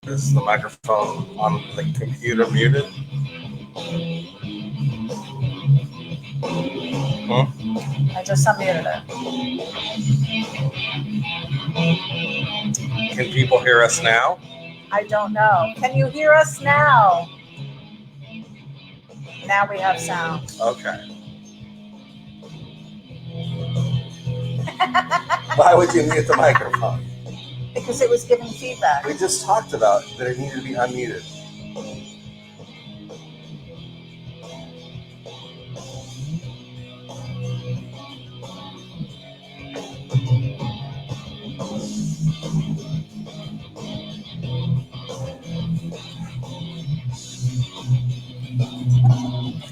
Is the microphone on the computer muted? I just unmuted it. Can people hear us now? I don't know. Can you hear us now? Now we have sound. Okay. Why would you mute the microphone? Because it was giving feedback. We just talked about that it needed to be unmuted.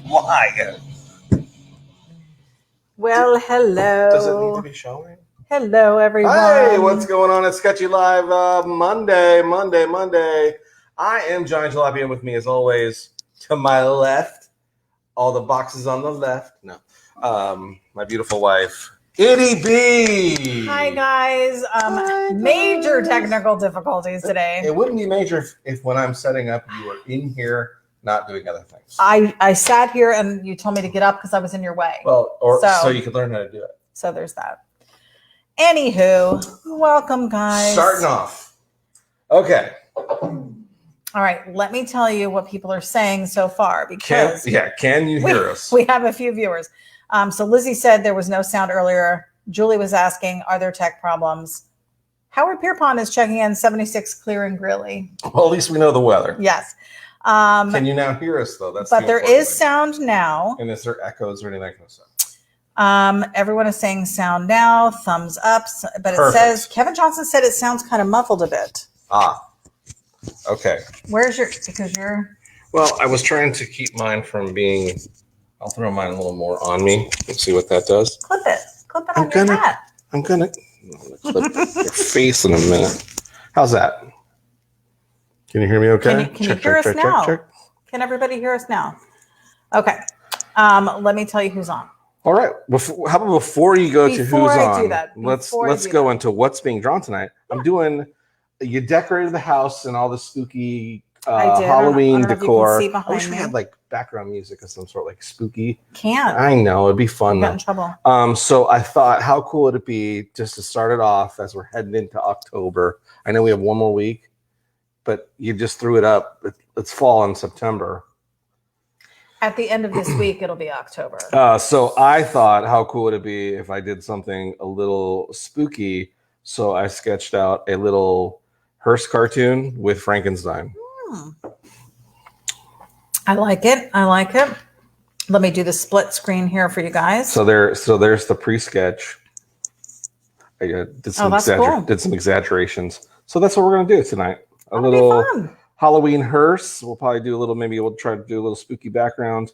Why? Well, hello. Does it need to be showing? Hello, everyone. Hey, what's going on? It's Sketchy Live Monday. I am Johnny Jalopy, and with me, as always, to my left, all the boxes on the left. No, my beautiful wife, ity-B. Hi, guys. Major technical difficulties today. It wouldn't be major if when I'm setting up, you were in here, not doing other things. I sat here and you told me to get up because I was in your way. Well, so you could learn how to do it. So there's that. Anywho, welcome, guys. Starting off. Okay. All right, let me tell you what people are saying so far. Because can you hear us? We have a few viewers. So Lizzie said there was no sound earlier. Julie was asking, are there tech problems? Howard Pierpont is checking in 76 clear and grilly. Well, at least we know the weather. Yes. Can you now hear us, though? But there is sound now. And is there echoes or anything like that? Everyone is saying sound now, thumbs up. But it Perfect. says, Kevin Johnson said it sounds kind of muffled a bit. Okay. Where's your, Well, I was trying to keep mine from being, I'll throw mine a little more on me. Let's see what that does. Clip it on your hat. I'm gonna clip your face in a minute. How's that? Can you hear me okay? Can you hear us now? Can everybody hear us now? Okay. Let me tell you who's on. All right. How about before you go to who's on? Do that, let's go into what's being drawn tonight. Yeah. You decorated the house and all the spooky Halloween decor. I wish we had like background music of some sort, like spooky. Can't. I know, it'd be fun. Got in trouble. So I thought, how cool would it be just to start it off as we're heading into October? I know we have one more week, but you just threw it up. It's fall in September. At the end of this week, it'll be October. So I thought, how cool would it be if I did something a little spooky? So I sketched out a little Hearse cartoon with Frankenstein. I like it. Let me do the split screen here for you guys. So there's the pre-sketch. I did some exaggerations. So that's what we're gonna do tonight. A little Halloween Hearse. We'll probably do a little. Maybe we'll try to do a little spooky background.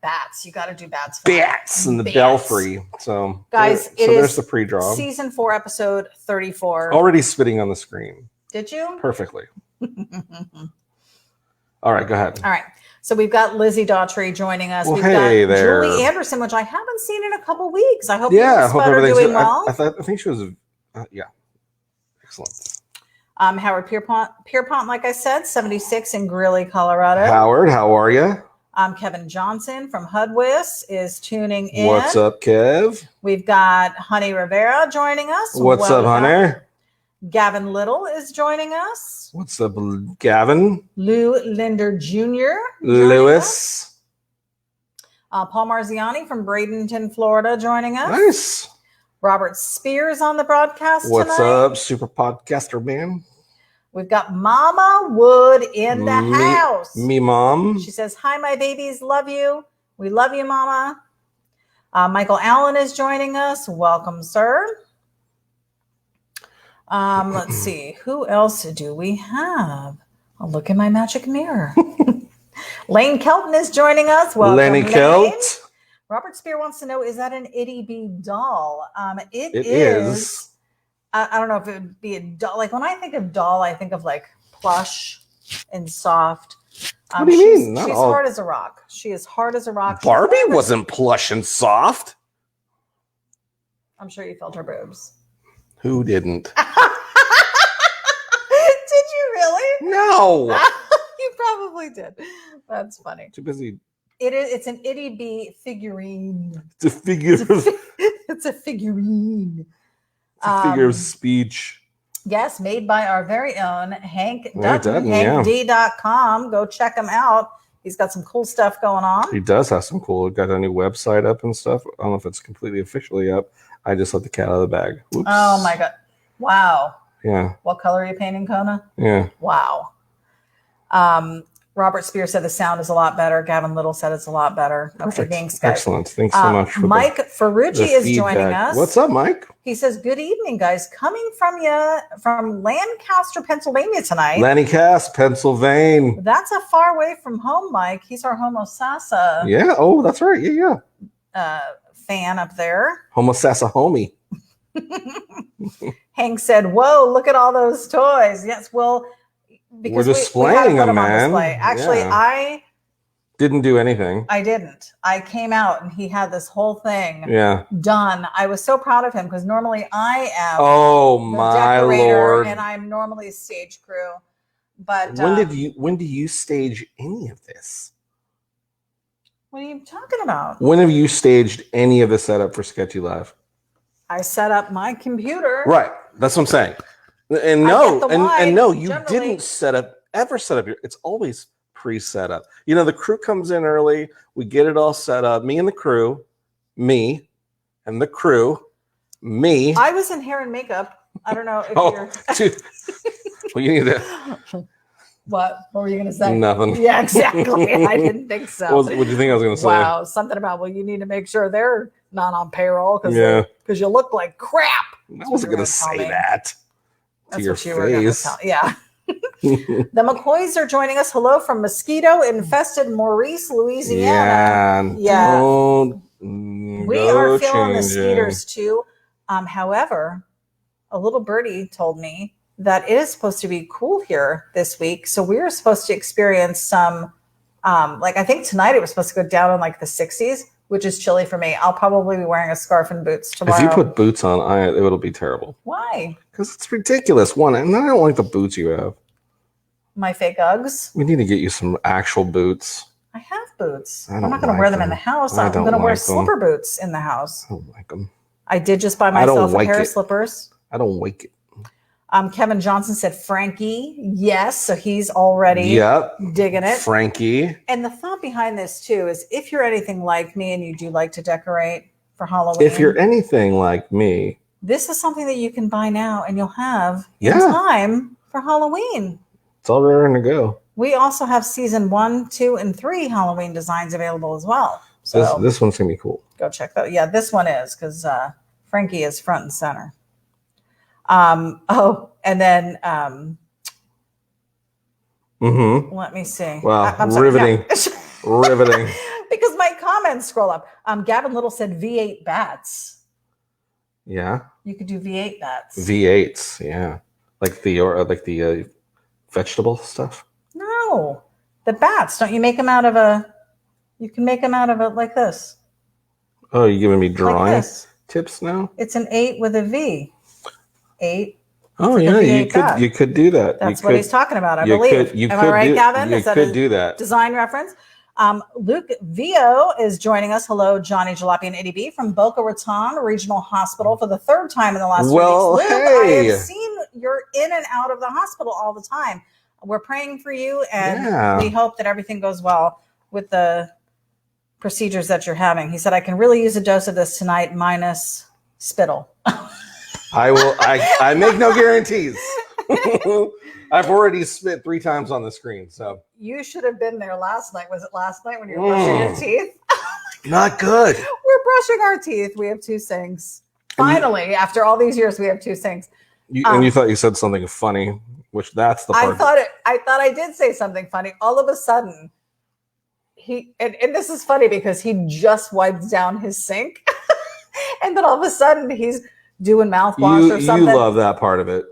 Bats. You got to do bats. Bats in the belfry. So guys, there's the pre-draw. Season 4, episode 34. Already spitting on the screen. Did you? Perfectly. All right, go ahead. All right. So we've got Lizzie Daughtry joining us. Well, we've got Julie Anderson, which I haven't seen in a couple weeks. I hope everything's doing well. I think she was, excellent. Howard Pierpont, like I said, 76 in Greeley, Colorado. Howard, how are you? Kevin Johnson from Hudwis is tuning in. What's up, Kev? We've got Honey Rivera joining us. What's up, Honey? Gavin Little is joining us. What's up, Gavin? Lou Linder Jr. Lewis. Paul Marziani from Bradenton, Florida joining us. Nice. Robert Spears on the broadcast What's tonight. up, super podcaster man? We've got Mama Wood in the house. Me mom. She says, hi, my babies. Love you. We love you, Mama. Michael Allen is joining us. Welcome, sir. Let's see. Who else do we have? I'll look in my magic mirror. Lane Kelton is joining us. Welcome, Lenny Kelt. Robert Spear wants to know, is that an ity-B doll? It is. I don't know if it would be a doll. Like when I think of doll, I think of like plush and soft. What do you mean? She's hard as a rock. She is hard as a rock. Barbie wasn't plush and soft. I'm sure you felt her boobs. Who didn't? Did you really? No. You probably did. That's funny. Too busy. It's an ity-B figurine. It's a figure. It's a figurine. It's a figure of speech. Yes, made by our very own Hank Dutton, hankd.com. Go check him out. He's got some cool stuff going on. He does have some cool. Got a new website up and stuff. I don't know if it's completely officially up. I just let the cat out of the bag. Whoops. Oh my god! Wow. Yeah. What color are you painting, Kona? Yeah. Wow. Robert Spear said the sound is a lot better. Gavin Little said it's a lot better. Perfect. Being Skype. Excellent. Thanks so much. For Mike Ferrucci is feedback. joining us. What's up, Mike? He says, "Good evening, guys. Coming from Lancaster, Pennsylvania tonight. Lancaster, Pennsylvania. That's a far way from home, Mike. He's our Homo Sassa Yeah. Oh, that's right. Yeah. fan up there." Homo Sassa homie. Hank said, "Whoa, look at all those toys." Yes, well, because we're displaying we had to put them, on man. display. Actually, Yeah. I Didn't do anything. didn't. I came out and he had this whole thing Yeah. done. I was so proud of him because normally I am Oh the my decorator lord. and I'm normally stage crew. But When do you stage any of this? what are you talking about? When have you staged any of the setup for Sketchy Live? I set up my computer. Right. That's what I'm saying. And I no, get the and wide, no, you generally. didn't ever set up your, it's always pre-set up. You know, the crew comes in early, we get it all set up. Me and the crew, me and the crew, me. I was in hair and makeup. I don't know if Dude. Well, you need to. What were you going to say? Nothing. Yeah, exactly. I didn't think so. What do you think I was going to say? Wow, something about, well, you need to make sure they're not on payroll because you look like crap. I wasn't going to say that to That's your what you were going to face. tell. Yeah. The McCoys are joining us. Hello from mosquito-infested Maurice, Louisiana. Yeah. We are feeling the skeeters too. However, a little birdie told me that it is supposed to be cool here this week. So we were supposed to experience some, I think tonight it was supposed to go down in like the 60s, which is chilly for me. I'll probably be wearing a scarf and boots tomorrow. If you put boots on, it'll be terrible. Why? Because it's ridiculous. One, and I don't like the boots you have. My fake Uggs? We need to get you some actual boots. I have boots. I I'm don't not going to like wear them in them. the house. I I'm don't going to wear like them. slipper boots in the house. I don't like them. I did just buy I don't myself a like pair of it. slippers. I don't like it. Kevin Johnson said Frankie. Yes, so he's already digging it. Frankie. And the thought behind this too is if you're anything like me and you do like to decorate for Halloween. If you're anything like me. This is something that you can buy now and you'll have in time for Halloween. It's all raring to go. We also have season 1, 2, and 3 Halloween designs available as well. So this one's going to be cool. go check that. Yeah, this one is because Frankie is front and center. And then let me see. Wow, I'm sorry. riveting. Riveting. Because my comments scroll up. Gavin Little said V8 bats. Yeah. You could do V8 bats. V8s, yeah. Like the vegetable stuff. No, the bats. Don't you make them out of you can make them out of it like this. Oh, you're giving me drawing Like this. tips now? It's an 8 with a V. 8. Oh like yeah, a V8 you could do that. That's what he's talking about, I believe. Am I right, Gavin? You could do that. Design reference. Luke Vio is joining us. Hello, Johnny Jalopy and ity-B from Boca Raton Regional Hospital for the 3rd time in the last 2 weeks. Luke, I have seen you're in and out of the hospital all the time. We're praying for you, and we hope that everything goes well with the procedures that you're having. He said, I can really use a dose of this tonight minus spittle. I will. I make no guarantees. I've already spit 3 times on the screen. So you should have been there last night. Was it last night when you were brushing your teeth? Not good. We're brushing our teeth. We have 2 sinks. Finally, after all these years, we have 2 sinks. And you thought you said something funny, which that's the part. I thought I did say something funny. All of a sudden, and this is funny because he just wiped down his sink, and then all of a sudden he's doing mouthwash or something. You love that part of it.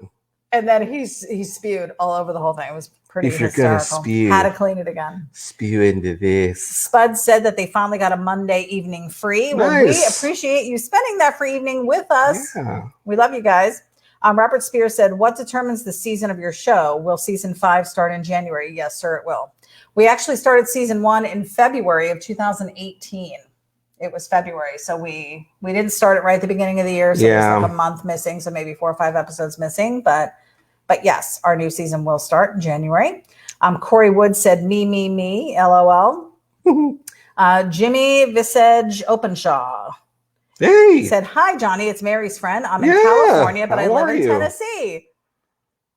And then he spewed all over the whole thing. It was pretty If you're hysterical. gonna spew, had to clean it again. Spew into this. Spud said that they finally got a Monday evening free. Well, we appreciate you spending that free evening with us. Yeah. We love you guys. Robert Spears said, what determines the season of your show? Will season 5 start in January? Yes, sir, it will. We actually started season 1 in February of 2018. It was February. So we didn't start it right at the beginning of the year. So there's like a month missing. So maybe 4 or 5 episodes missing. But yes, our new season will start in January. Corey Wood said, me, LOL. Jimmy Visage Openshaw. Hey. He said, hi, Johnny. It's Mary's friend. I'm in California, but I live in Tennessee.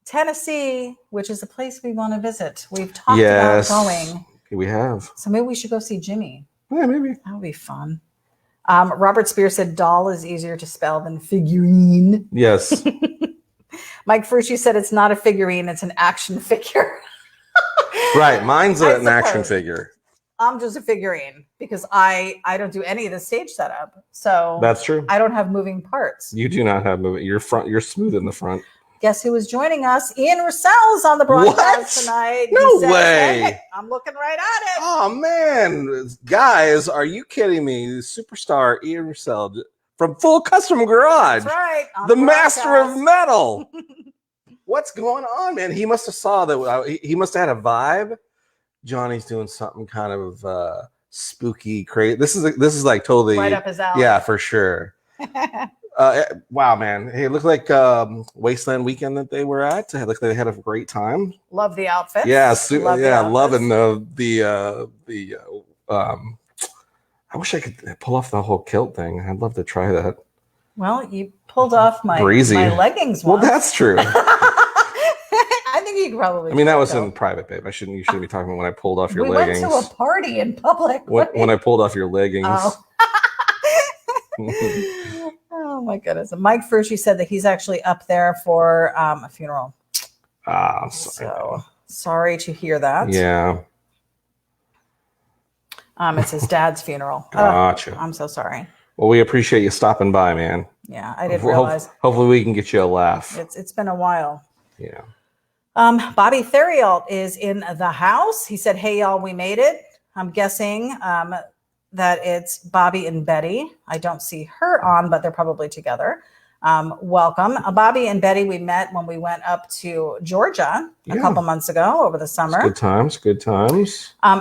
Tennessee, which is a place we want to visit. We've talked about going. We have. So maybe we should go see Jimmy. Yeah, maybe. That would be fun. Robert Spears said, doll is easier to spell than figurine. Yes. Mike Frucci said, it's not a figurine. It's an action figure. Right. Mine's an action figure. I'm just a figurine because I don't do any of the stage setup. So that's true. I don't have moving parts. You do not have moving. You're smooth in the front. Guess who was joining us? Ian Russell's on the broadcast tonight. No way. Hey, I'm looking right at it. Oh man, guys, are you kidding me? Superstar Ian Russell from Full Custom Garage. That's right. The master of metal. What's going on, man? He must have saw that. He must have had a vibe. Johnny's doing something kind of spooky, crazy. This is like totally right up his alley. Yeah, for sure. Wow, man. Hey, it looked like Wasteland Weekend that they were at. It looked like they had a great time. Love the outfits. Yeah, loving the I wish I could pull off the whole kilt thing. I'd love to try that. Well, you pulled off my leggings once. Well, that's true. I think you probably. I mean, that was in private, babe. You shouldn't be talking about when I pulled off your leggings. We went to a party in public. When I pulled off your leggings. Oh. Oh my goodness! And Mike Frucci said that he's actually up there for a funeral. Sorry. So sorry to hear that. Yeah. It's his dad's funeral. Gotcha. I'm so sorry. Well, we appreciate you stopping by, man. Yeah, I didn't realize. Hopefully, we can get you a laugh. It's been a while. Yeah. Bobby Theriault is in the house. He said, hey, y'all, we made it. I'm guessing that it's Bobby and Betty. I don't see her on, but they're probably together. Welcome. Bobby and Betty, we met when we went up to Georgia a couple months ago over the summer. Good times.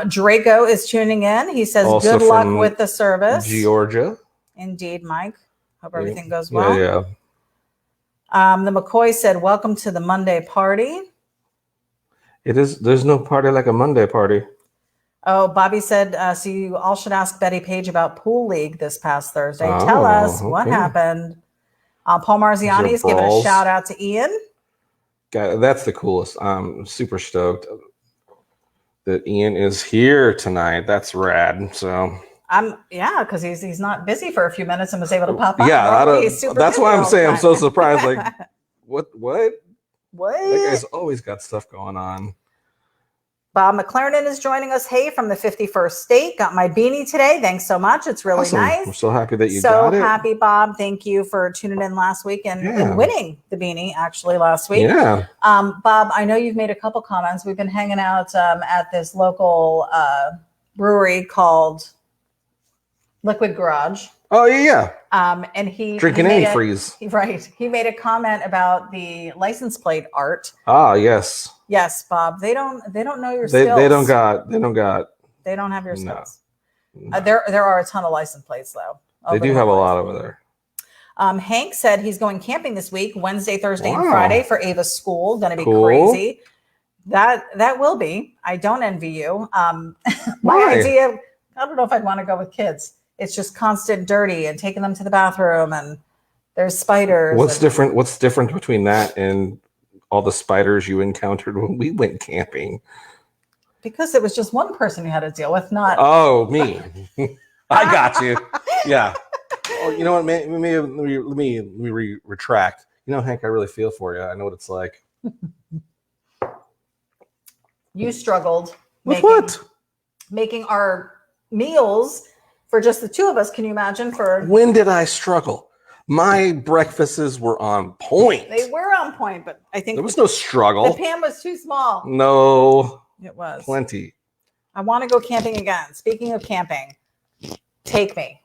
Draco is tuning in. He says, also good luck with the service. Georgia. Indeed, Mike. Hope everything goes well. Yeah. The McCoy said, welcome to the Monday party. There's no party like a Monday party. Oh, Bobby said, so you all should ask Betty Page about Pool League this past Thursday. Tell us what happened. Paul Marziani is giving a shout out to Ian. God, that's the coolest. I'm super stoked that Ian is here tonight. That's rad. So because he's not busy for a few minutes and was able to pop up. Yeah, that's why I'm saying I'm so surprised. Like, what? That guy's always got stuff going on. Bob McLaren is joining us. Hey, from the 51st state. Got my beanie today. Thanks so much. It's really awesome. Nice. I'm so happy that you got it. So happy, Bob. Thank you for tuning in last week and winning the beanie actually last week. Yeah. Bob, I know you've made a couple comments. We've been hanging out at this local brewery called Liquid Garage. Oh yeah. And he drinking antifreeze. Right. He made a comment about the license plate art. Ah, yes. Yes, Bob. They don't know your skills. They don't have your skills. No. There are a ton of license plates though. They do have a lot over there. Hank said he's going camping this week, Wednesday, Thursday, and Friday for Ava's school. Going to be crazy. That will be. I don't envy you. My idea. I don't know if I'd want to go with kids. It's just constant dirty and taking them to the bathroom and there's spiders. What's different between that and all the spiders you encountered when we went camping? Because it was just one person you had to deal with, not. Oh, me. I got you. Yeah. Oh, you know what? Let me retract. You know, Hank, I really feel for you. I know what it's like. You struggled with what? Making our meals for just the two of us. Can you imagine? When did I struggle? My breakfasts were on point. They were on point, but I think there was no struggle. The pan was too small. No, it was plenty. I want to go camping again. Speaking of camping, take me.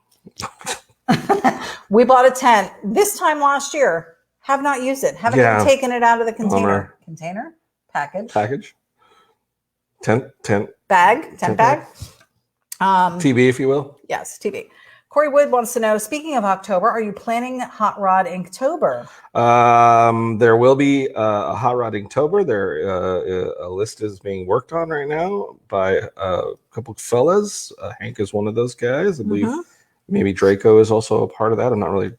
We bought a tent this time last year. Have not used it. Haven't even taken it out of the container. Bummer. Package. Tent bag. TB, if you will. Yes, TB. Corey Wood wants to know, speaking of October, are you planning Hot Rod Inktober? There will be a Hot Rod Inktober. A list is being worked on right now by a couple of fellas. Hank is one of those guys. I believe maybe Draco is also a part of that. I'm not really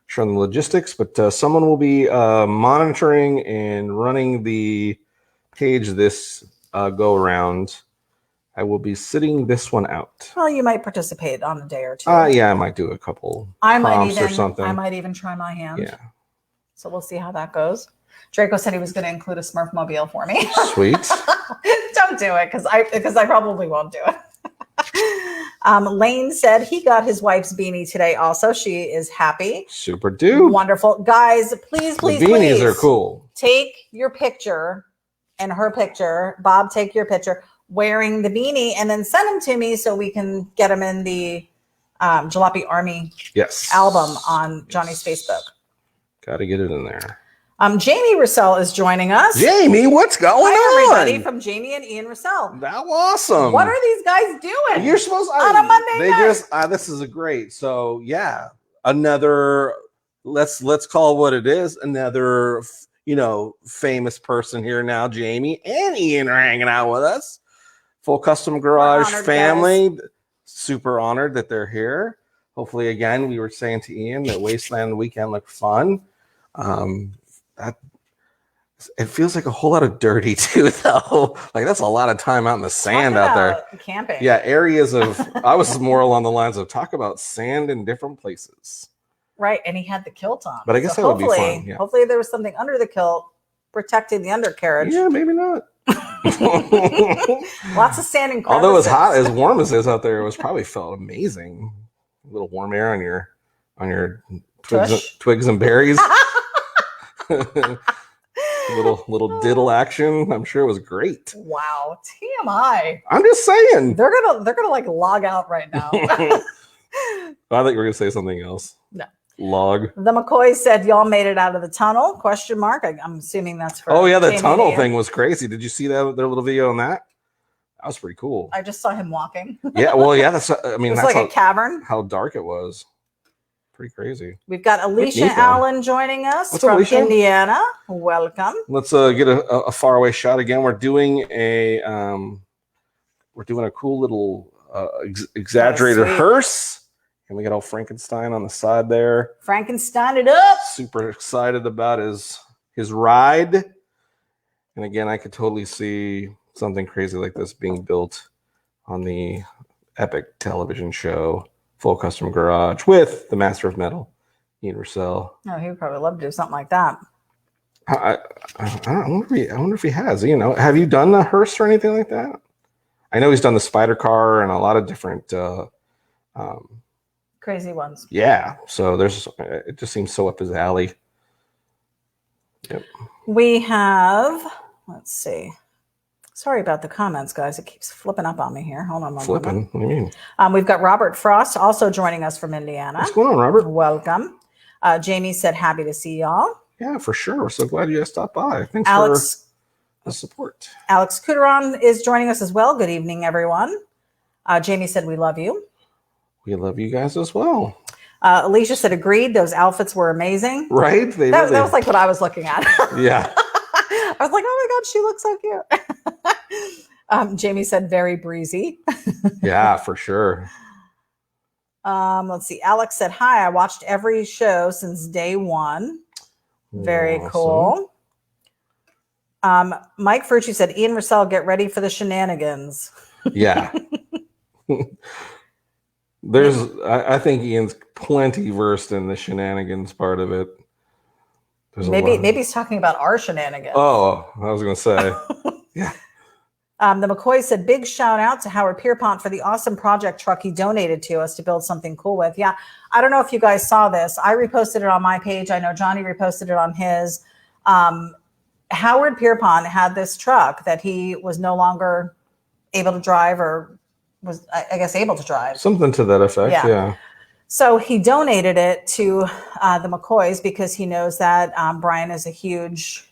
sure on the logistics, but someone will be monitoring and running the page this go around. I will be sitting this one out. Well, you might participate on a day or two. Yeah, I might do a couple prompts or something. I might even try my hand. Yeah. So we'll see how that goes. Draco said he was going to include a Smurf mobile for me. Sweet. Don't do it because I probably won't do it. Lane said he got his wife's beanie today also. She is happy. Super dude. Wonderful. Guys, please. Beanies are cool. Take your picture and her picture. Bob, take your picture wearing the beanie and then send them to me so we can get them in the Jalopy Army album on Johnny's Facebook. Got to get it in there. Jamie Russell is joining us. Jamie, what's going on? Everybody from Jamie and Ian Russell. That's awesome. What are these guys doing? You're supposed to, on a Monday night. This is a great. So yeah, another. Let's call it what it is. Another, famous person here now. Jamie and Ian are hanging out with us. Full Custom Garage family. Guys. Super honored that they're here. Hopefully, again, we were saying to Ian that Wasteland weekend looked fun. It feels like a whole lot of dirty too, though. Like that's a lot of time out in the sand out there. Camping. Yeah, areas of. I was more along the lines of talk about sand in different places. Right, and he had the kilt on. But I guess that would be fun. Yeah. Hopefully, there was something under the kilt protecting the undercarriage. Yeah, maybe not. Lots of sand and crevices. Although as hot as warm as it is out there, it was probably felt amazing. A little warm air on your twigs and berries. little diddle action. I'm sure it was great. Wow, TMI. I'm just saying. They're gonna like log out right now. I thought you were gonna say something else. No. Log. The McCoys said y'all made it out of the tunnel? Question mark. I'm assuming that's for. Oh yeah, the tunnel thing was crazy. Did you see their little video on that? That was pretty cool. I just saw him walking. Yeah, well, yeah. That's like a cavern. How dark it was. Pretty crazy. We've got Alicia Allen joining us from Indiana. Welcome. Let's get a faraway shot again. We're doing a cool little exaggerated hearse. And we got old Frankenstein on the side there. Frankenstein it up. Super excited about his ride. And again, I could totally see something crazy like this being built on the epic television show Full Custom Garage with the Master of Metal, Ian Russell. Oh, he would probably love to do something like that. I wonder if he has. Have you done a hearse or anything like that? I know he's done the spider car and a lot of different crazy ones. Yeah. So it just seems so up his alley. Yep. We have, let's see. Sorry about the comments, guys. It keeps flipping up on me here. Hold on. Flipping? What do you mean? We've got Robert Frost also joining us from Indiana. What's going on, Robert? Welcome. Jamie said, happy to see y'all. Yeah, for sure. We're so glad you guys stopped by. Thanks for the support. Alex Kuderon is joining us as well. Good evening, everyone. Jamie said, we love you. We love you guys as well. Alicia said, agreed. Those outfits were amazing. Right? That was like what I was looking at. Yeah. I was like, oh my God, she looks so cute. Jamie said, very breezy. Yeah, for sure. Let's see. Alex said, hi, I watched every show since day one. Very cool. Mike Ferrucci said, Ian Russell, get ready for the shenanigans. Yeah. I think Ian's plenty versed in the shenanigans part of it. Maybe he's talking about our shenanigans. Oh, I was going to say. Yeah. The McCoy said, big shout out to Howard Pierpont for the awesome project truck he donated to us to build something cool with. Yeah. I don't know if you guys saw this. I reposted it on my page. I know Johnny reposted it on his. Howard Pierpont had this truck that he was no longer able to drive, or was, I guess, able to drive. Something to that effect. Yeah. So he donated it to the McCoys because he knows that Brian is a huge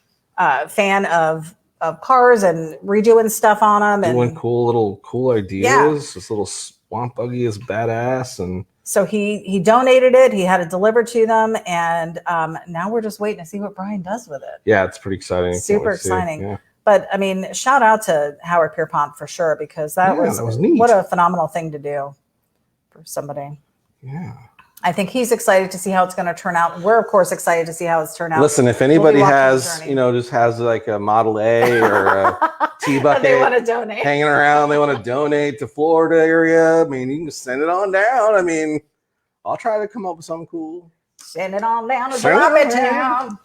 fan of cars and redoing stuff on them. And doing cool ideas. Yeah. This little swamp buggy is badass. And so he donated it. He had it delivered to them. And now we're just waiting to see what Brian does with it. Yeah, it's pretty exciting. Super exciting. Yeah. But I mean, shout out to Howard Pierpont for sure, because that was neat. What a phenomenal thing to do for somebody. Yeah. I think he's excited to see how it's going to turn out. We're of course excited to see how it's turned out. Listen, if anybody has, just has like a Model A or a T bucket they want to donate hanging around, they want to donate to Florida area. I mean, you can send it on down. I mean, I'll try to come up with something cool. Send it on down to Drop It Town.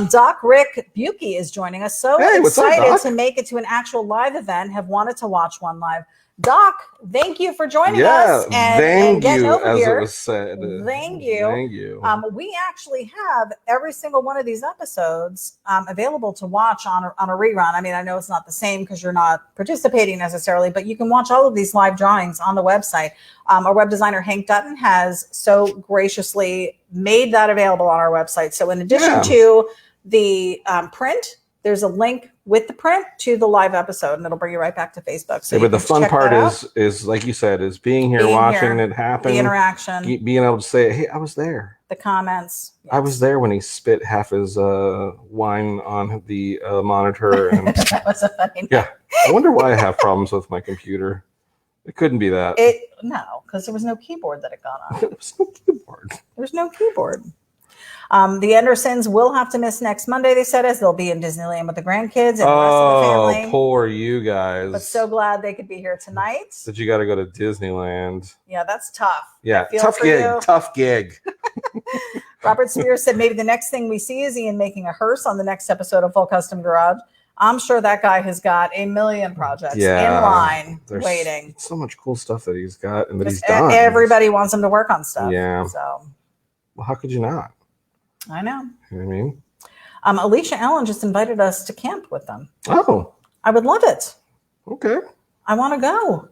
Doc Rick Buki is joining us. So excited to make it to an actual live event. Have wanted to watch one live. Doc, thank you for joining us and getting over here. It was said. Thank you. We actually have every single one of these episodes available to watch on a rerun. I mean, I know it's not the same because you're not participating necessarily, but you can watch all of these live drawings on the website. Our web designer, Hank Dutton, has so graciously made that available on our website. So in addition to the print, there's a link with the print to the live episode, and it'll bring you right back to Facebook. So but the fun part is like you said, is being here, watching it happen, the interaction, being able to say, "Hey, I was there." The comments. Yes. I was there when he spit half his wine on the monitor. And that was a funny night. Yeah, I wonder why I have problems with my computer. It couldn't be that. No, because there was no keyboard that it got on. There was no keyboard. There's no keyboard. The Andersons will have to miss next Monday, they said, as they'll be in Disneyland with the grandkids and the rest of the family. Oh, poor you guys. But so glad they could be here tonight. That you got to go to Disneyland. Yeah, that's tough. Yeah, tough gig. Robert Spears said maybe the next thing we see is Ian making a hearse on the next episode of Full Custom Garage. I'm sure that guy has got a million projects in line waiting. So much cool stuff that he's got and that he's done. Everybody wants him to work on stuff. Yeah. So, well, how could you not? I know. You know what I mean? Alicia Allen just invited us to camp with them. Oh. I would love it. Okay. I want to go.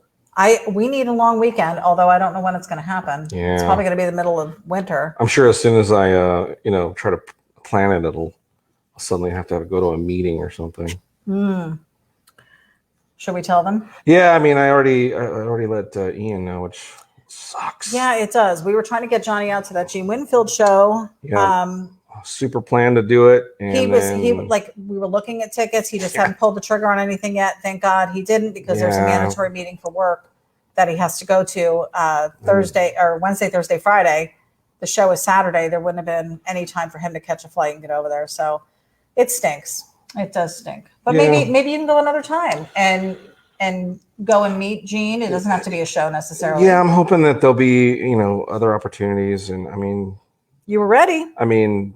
We need a long weekend, although I don't know when it's going to happen. Yeah. It's probably going to be the middle of winter. I'm sure as soon as I, try to plan it, I'll suddenly have to go to a meeting or something. Should we tell them? Yeah, I mean, I already let Ian know, which sucks. Yeah, it does. We were trying to get Johnny out to that Gene Winfield show. Yeah. Super plan to do it. And we were looking at tickets. He just hadn't pulled the trigger on anything yet. Thank God he didn't, because there's a mandatory meeting for work that he has to go to Thursday or Wednesday, Thursday, Friday. The show is Saturday. There wouldn't have been any time for him to catch a flight and get over there. So it stinks. It does stink. But maybe you can go another time and go and meet Gene. It doesn't have to be a show necessarily. Yeah, I'm hoping that there'll be, other opportunities. And I mean, you were ready. I mean,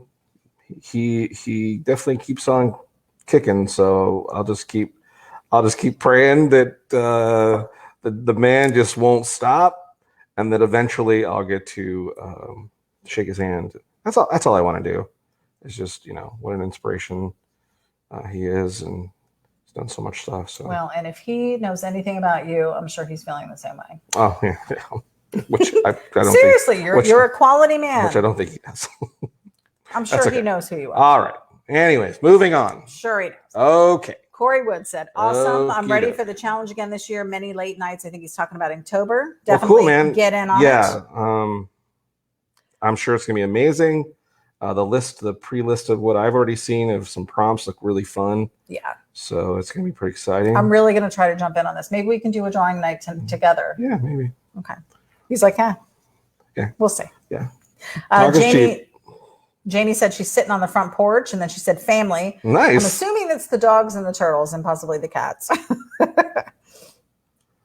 he definitely keeps on kicking. So I'll just keep praying that the man just won't stop, and that eventually I'll get to shake his hand. That's all I want to do. It's just, what an inspiration he is, and he's done so much stuff. So well, and if he knows anything about you, I'm sure he's feeling the same way. Oh yeah. Which I don't seriously, think, you're a quality man. Which I don't think he does. I'm sure he knows who you are. All right. Anyways, moving on. Sure he does. Okay. Corey Wood said, awesome. I'm ready for the challenge again this year. Many late nights. I think he's talking about Inktober. Definitely cool, man. Get in on it. Yeah. I'm sure it's going to be amazing. The pre-list of what I've already seen of some prompts look really fun. Yeah. So it's going to be pretty exciting. I'm really going to try to jump in on this. Maybe we can do a drawing night together. Yeah, maybe. Okay. He's like, yeah. We'll see. Yeah. Janie said she's sitting on the front porch, and then she said family. Nice. I'm assuming that's the dogs and the turtles and possibly the cats. Can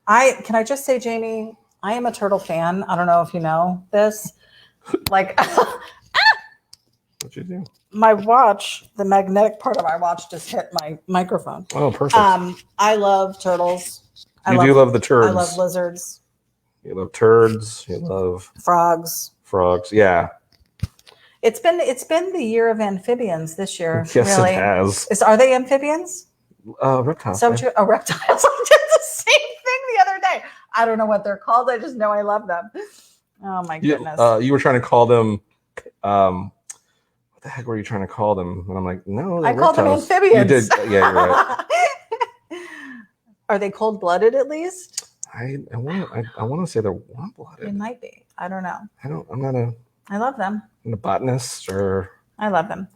I just say, Jamie, I am a turtle fan. I don't know if you know this. Like, what'd you do? My watch, the magnetic part of my watch just hit my microphone. Oh, perfect. I love turtles. You do love the turds. I love lizards. You love turds. You love frogs. Yeah. It's been the year of amphibians this year. Yes, really. It has. Are they amphibians? Reptiles. So reptiles. I did the same thing the other day. I don't know what they're called. I just know I love them. Oh my goodness. You were trying to call them. What the heck were you trying to call them? And I'm like, no, I called them amphibians. You did. Yeah, you're right. Are they cold-blooded at least? I want to say they're warm-blooded. They might be. I don't know. I'm not a. I love them. I'm a botanist or. I love them.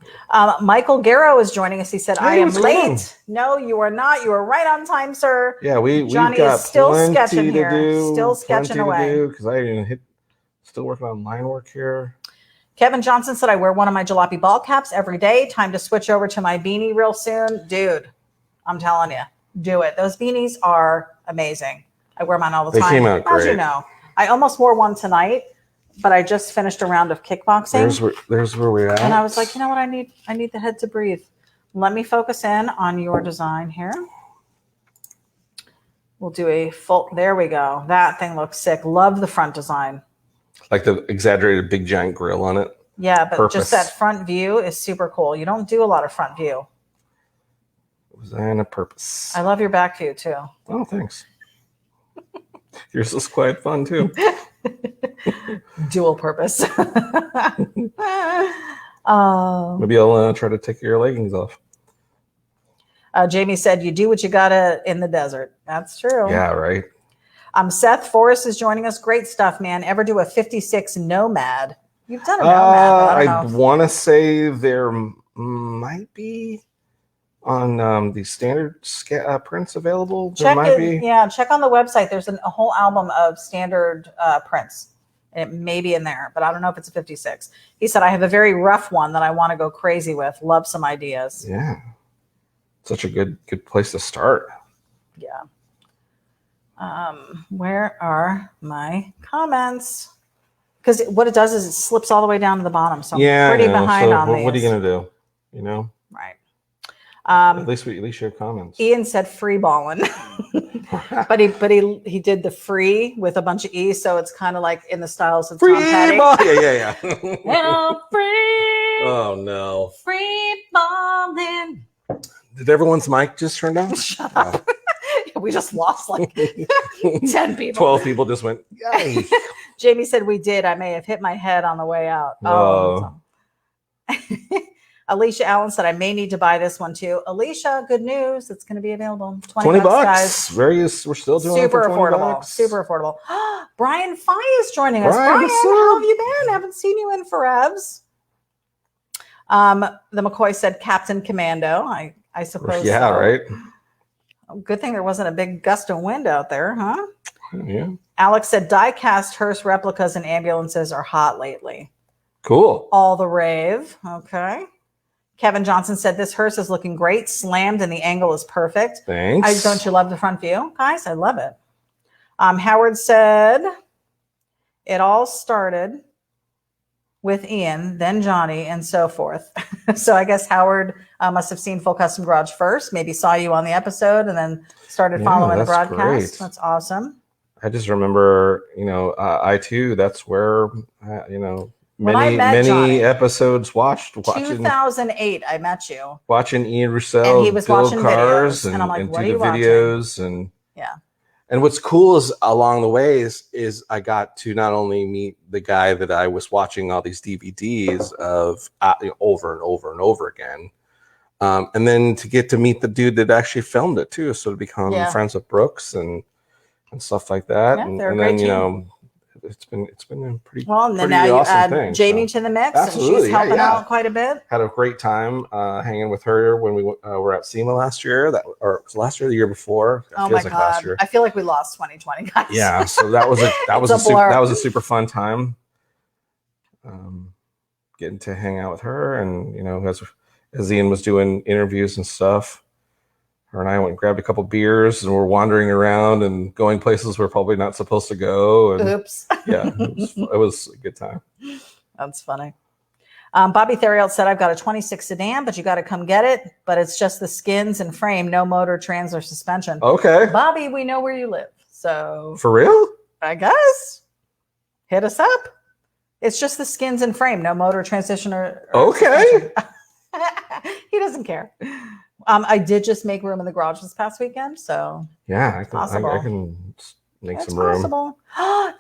Michael Garrow is joining us. He said, "I am late." No, you are not. You are right on time, sir. Yeah, Johnny we've got is still plenty sketching here. do, Still sketching away. Because I didn't hit. Still working on line work here. Kevin Johnson said, "I wear one of my jalopy ball caps every day. Time to switch over to my beanie real soon, dude. I'm telling you, do it. Those beanies are amazing. I wear mine all the time. They came out great. As you know, I almost wore one tonight." But I just finished a round of kickboxing. There's where we're at. And I was like, you know what? I need the head to breathe. Let me focus in on your design here. We'll do a full, there we go. That thing looks sick. Love the front design. Like the exaggerated big giant grill on it. Yeah, but just that front view is super cool. You don't do a lot of front view. It was on a purpose. I love your back view too. Oh, thanks. Yours is quite fun too. Dual purpose. Maybe I'll try to take your leggings off. Jamie said, "You do what you gotta in the desert." That's true. Yeah, right. Seth Forrest is joining us. Great stuff, man. Ever do a 56 Nomad? You've done a Nomad. I want to say there might be on the standard prints available. Check on the website. There's a whole album of standard prints. It may be in there, but I don't know if it's a 56. He said, "I have a very rough one that I want to go crazy with. Love some ideas." Yeah. Such a good place to start. Yeah. Where are my comments? Because what it does is it slips all the way down to the bottom. So I'm pretty behind on these. What are you going to do? You know? Right. At least you have comments. Ian said free balling. but he did the free with a bunch of E's, so it's kind of like in the styles of free Tom Petty. Yeah. Free. Oh no. Free balling. Did everyone's mic just turn down? Shut up. We just lost like 10 people. 12 people just went, yay. Jamie said we did. I may have hit my head on the way out. Oh. Alicia Allen said, "I may need to buy this one too." Alicia, good news. It's going to be available. 20 bucks, guys. We're still doing super it for 20 affordable. bucks. Super affordable. Brian Fye is joining us. Brian, how have you been? Haven't seen you in forevs. The McCoy said Captain Commando. I suppose. Yeah, so. Right. Good thing there wasn't a big gust of wind out there, huh? Yeah. Alex said die-cast hearse replicas and ambulances are hot lately. Cool. All the rave. Okay. Kevin Johnson said this hearse is looking great, slammed, and the angle is perfect. Thanks. Don't you love the front view? Guys, I love it. Howard said it all started with Ian, then Johnny, and so forth. So I guess Howard must have seen Full Custom Garage first, maybe saw you on the episode, and then started following the broadcast. Great. That's awesome. I just remember, I2, that's where, many episodes watching 2008 I met you watching Ian Russell, and he was watching cars videos, and I'm like, and what do are you the videos watching? And yeah. And what's cool is along the ways is I got to not only meet the guy that I was watching all these DVDs of over and over and over again, and then to get to meet the dude that actually filmed it too, so to become friends with Brooks and stuff like that. Yeah, and then it's been a pretty well. And then pretty now you awesome add thing, Jamie to the mix, absolutely. And she's helping out quite a bit. Had a great time hanging with her when we were at SEMA last year. Or it was last year, or the year before. Oh my God! Last year. I feel like we lost 2020, guys. Yeah, so that was a super fun time. Getting to hang out with her, and as Ian was doing interviews and stuff. Her and I went and grabbed a couple beers, and we're wandering around and going places we're probably not supposed to go. And oops. Yeah, it was a good time. That's funny. Bobby Theriot said, "I've got a 26 sedan, but you got to come get it. But it's just the skins and frame, no motor, trans, or suspension." Okay. Bobby, we know where you live. So for real? I guess. Hit us up. It's just the skins and frame, no motor, transition, or okay. He doesn't care. I did just make room in the garage this past weekend, so yeah, I can Make That's some room. possible.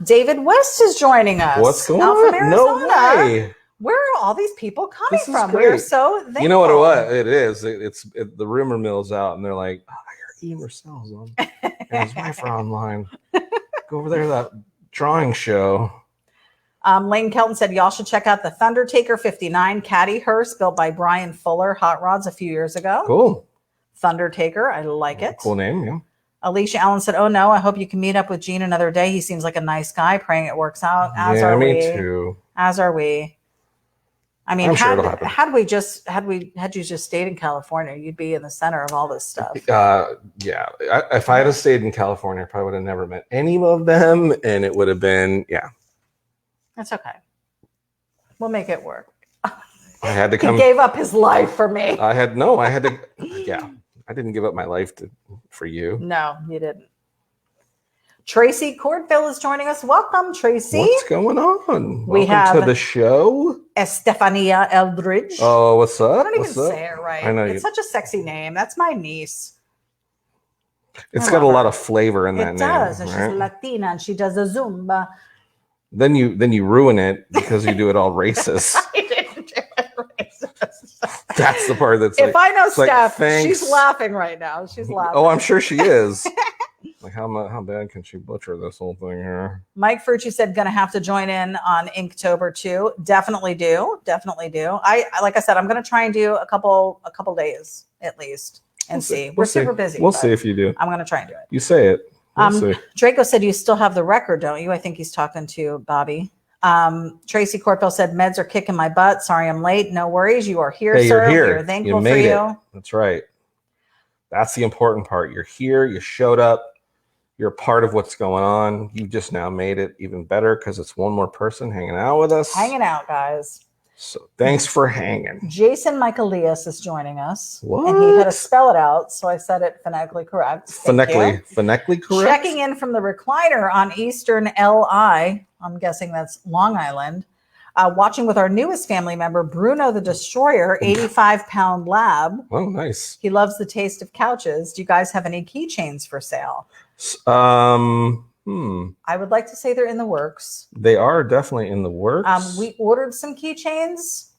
David West is joining us. What's going out on? from Arizona. No way. Where are all these people coming from? Great. We are so thankful. You know what it is? It's the rumor mill's out, and they're like, oh, I hear Ian Marcel's on, and his wife are online. Go over there to that drawing show. Lane Kelton said, y'all should check out the Thundertaker 59 caddy hearse built by Brian Fuller, Hot Rods, a few years ago. Cool. Thundertaker, I like it. Cool name, yeah. Alicia Allen said, oh no, I hope you can meet up with Gene another day. He seems like a nice guy. Praying it works out. As are me we. too. As are we. I mean, had you just stayed in California, you'd be in the center of all this stuff. Yeah. If I had stayed in California, I probably would have never met any of them, and it would have been, yeah. That's okay. We'll make it work. I had to come. He gave up his life for me. I had to. Yeah, I didn't give up my life for you. No, you didn't. Tracy Cordville is joining us. Welcome, Tracy. What's going on? We Welcome to the show. Estefania Eldridge. Oh, what's up? I don't even say it right. I know it's such a sexy name. That's my niece. It's got a lot of flavor in that name. It does, and she's Latina, and she does a Zumba. Then you ruin it because you do it all racist. I didn't do it racist. That's the part that's. If I know Steph, like, she's laughing right now. She's laughing. Oh, I'm sure she is. Like how bad can she butcher this whole thing here? Mike Frucci said, "Gonna have to join in on Inktober too." Definitely do. I like I said, I'm gonna try and do a couple days at least and see. We're super busy. We'll see if you do. I'm gonna try and do it. You say it. Draco said, you still have the record, don't you? I think he's talking to Bobby. Tracy Corpel said, meds are kicking my butt. Sorry I'm late. No worries. You are here, sir. You're here. We're thankful you made for you. It. That's right. That's the important part. You're here. You showed up. You're part of what's going on. You just now made it even better because it's one more person hanging out with us. Hanging out, guys. So thanks for hanging. Jason Michaelias is joining us. What? And he had to spell it out, so I said it phonetically correct. Phonetically correct? Checking in from the recliner on Eastern LI. I'm guessing that's Long Island. Watching with our newest family member, Bruno the Destroyer, 85-pound lab. Oh, nice. He loves the taste of couches. Do you guys have any keychains for sale? I would like to say they're in the works. They are definitely in the works. We ordered some keychains,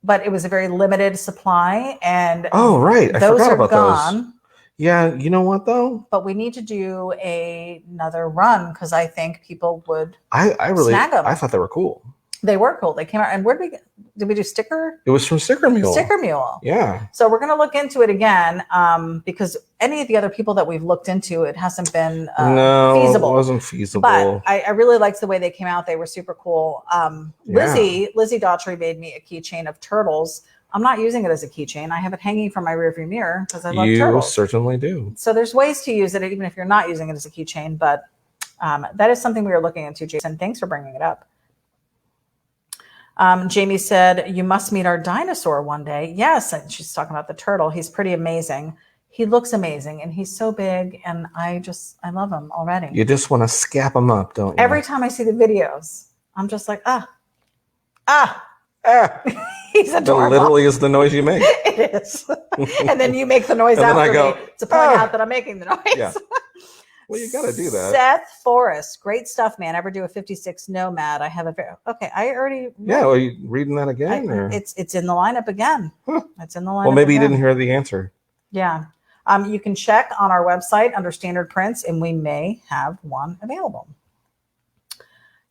but it was a very limited supply, and oh right, I forgot about gone. Those. Yeah, you know what though? But we need to do another run because I think people would. I really snag them. I thought they were cool. They were cool. They came out, and where did we do sticker? It was from Sticker Mule. Sticker Mule. Yeah. So we're going to look into it again because any of the other people that we've looked into, it hasn't been feasible. It wasn't feasible. But I really liked the way they came out. They were super cool. Lizzie Daughtry made me a keychain of turtles. I'm not using it as a keychain. I have it hanging from my rearview mirror because I love turtles. You certainly do. So there's ways to use it even if you're not using it as a keychain. But that is something we are looking into, Jason. Thanks for bringing it up. Jamie said, you must meet our dinosaur one day. Yes. And she's talking about the turtle. He's pretty amazing. He looks amazing and he's so big. And I love him already. You just want to scap him up, don't you? Every time I see the videos, I'm just like, He's adorable. That literally is the noise you make. It is. And then you make the noise after me to point out that I'm making the noise. Yeah. Well, you got to do that. Seth Forrest, great stuff, man. Ever do a 56 Nomad? I have okay. I already. Yeah, are you reading that again? It's in the lineup again. Huh. It's in the lineup. Well, maybe again. you didn't hear the answer. Yeah. You can check on our website under standard prints, and we may have one available.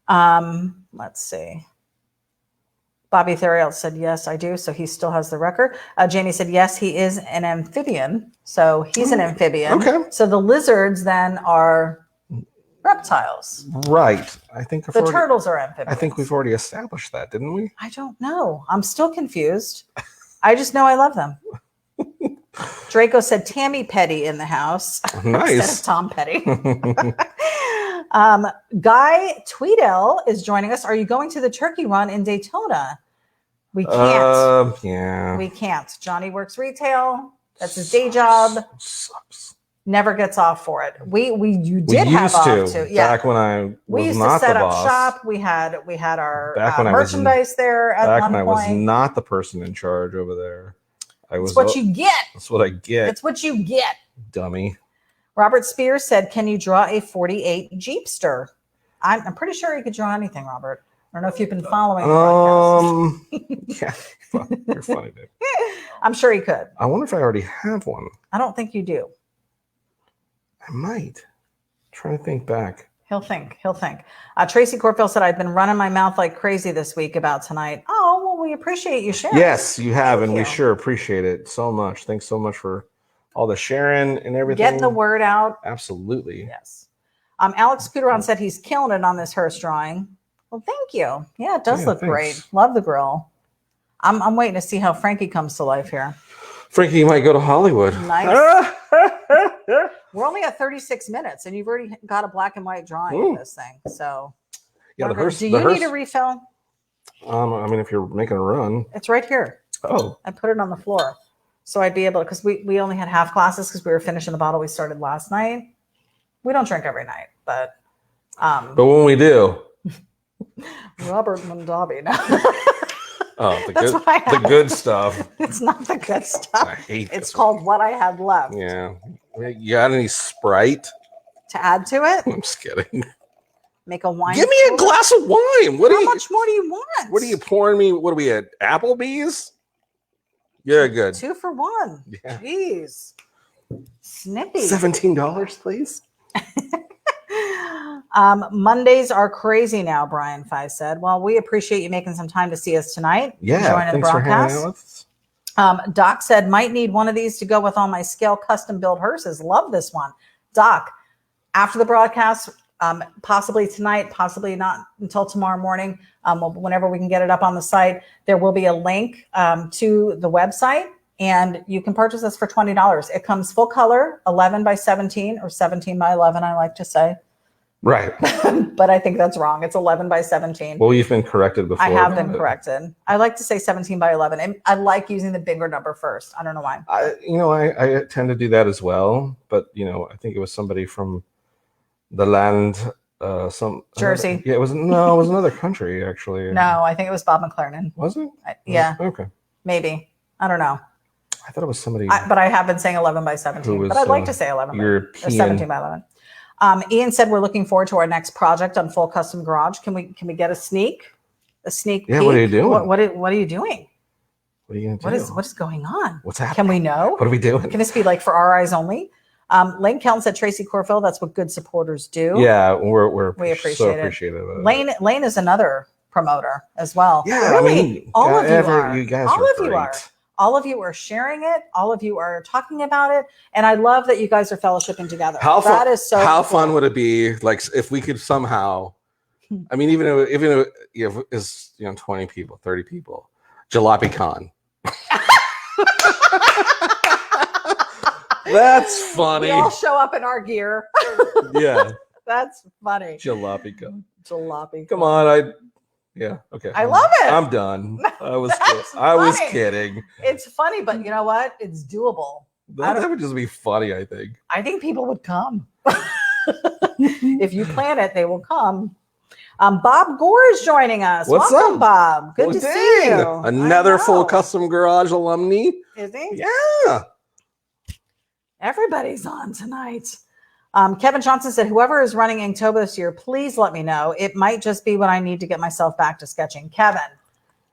Let's see. Bobby Theriot said, yes, I do. So he still has the record. Jamie said, yes, he is an amphibian. So he's an amphibian. Okay. So the lizards then are reptiles. Right. I think the turtles are amphibians. I think we've already established that, didn't we? I don't know. I'm still confused. I just know I love them. Draco said Tammy Petty in the house. Nice. Instead of Tom Petty. Guy Tweedell is joining us. Are you going to the turkey run in Daytona? We can't. Yeah. We can't. Johnny works retail. That's his day job. Sucks. Never gets off for it. You did have off to. Yeah. Back when I was we used not to set the up boss. shop. We had our merchandise there at one point. Back when I was not the person in charge over there. It's what you get. That's what I get. It's what you get. Dummy. Robert Spears said, can you draw a 48 Jeepster? I'm pretty sure you could draw anything, Robert. I don't know if you've been following the broadcast. Yeah, well, you're funny, dude. I'm sure he could. I wonder if I already have one. I don't think you do. I might. I'm trying to think back. He'll think. Tracy Corfield said, I've been running my mouth like crazy this week about tonight. Oh, well, we appreciate you sharing. Yes, you have, and we sure appreciate it so much. Thanks so much for all the sharing and everything. Getting the word out. Absolutely. Yes. Alex Puteron said he's killing it on this Hearse drawing. Well, thank you. Yeah, it does look great. Love the grill. I'm waiting to see how Frankie comes to life here. Frankie might go to Hollywood. Nice. We're only at 36 minutes, and you've already got a black and white drawing of this thing. So, yeah, do you need a refill? I mean, if you're making a run, it's right here. Oh, I put it on the floor, so I'd be able to. Because we only had half glasses because we were finishing the bottle we started last night. We don't drink every night, but when we do, Robert Mondavi. Oh, the good stuff. It's not the good stuff. I hate it's called what I had left. Yeah. You got any Sprite to add to it? I'm just kidding. Make a wine. Give me a glass of wine. How much more do you want? What are you pouring me? What are we at? Applebee's? Yeah, good. 2 for 1. Yeah. Jeez. Snippy. $17, please. Mondays are crazy now, Brian Fye said. Well, we appreciate you making some time to see us tonight. Yeah, thanks for hanging out with us. Doc said, might need one of these to go with all my scale custom build hearses. Love this one. Doc, after the broadcast, possibly tonight, possibly not until tomorrow morning, whenever we can get it up on the site, there will be a link to the website, and you can purchase this for $20. It comes full color, 11 by 17 or 17 by 11, I like to say. Right. But I think that's wrong. It's 11 by 17. Well, you've been corrected before. I have been corrected. I like to say 17 by 11. And I like using the bigger number first. I don't know why. I tend to do that as well. But, I think it was somebody from the land, Jersey. It was another country, actually. No, I think it was Bob McLaren. Was it? Yeah. Okay. Maybe. I don't know. I thought it was somebody. But I have been saying 11 by 17. But I'd like to say 11 or 17 by 11. Ian said we're looking forward to our next project on Full Custom Garage. Can we get a sneak peek? Yeah, what are you doing? What are you doing? What are you gonna do? What is going on? What's happening? Can we know? What are we doing? Can this be like for our eyes only? Lane Kelton said Tracy Corfield. That's what good supporters do. Yeah, we appreciate it. Lane is another promoter as well. Yeah, really, all of you are. You guys all of you are. All of you are sharing it. All of you are talking about it, and I love that you guys are fellowshipping together. How fun would it be, like, if we could somehow? I mean, even if it's 20 people, 30 people, Jalopy Con. That's funny. We all show up in our gear. Yeah, that's funny. Jalopy Con. Come on, yeah. Okay. I love it. I'm done. I was kidding. It's funny, but you know what? It's doable. That would just be funny, I think. I think people would come. If you plan it, they will come. Bob Gore is joining us. Welcome, up, Bob? Good to see you. Another Full Custom Garage alumni. Is he? Yeah. Everybody's on tonight. Kevin Johnson said, whoever is running Inktober this year, please let me know. It might just be when I need to get myself back to sketching. Kevin,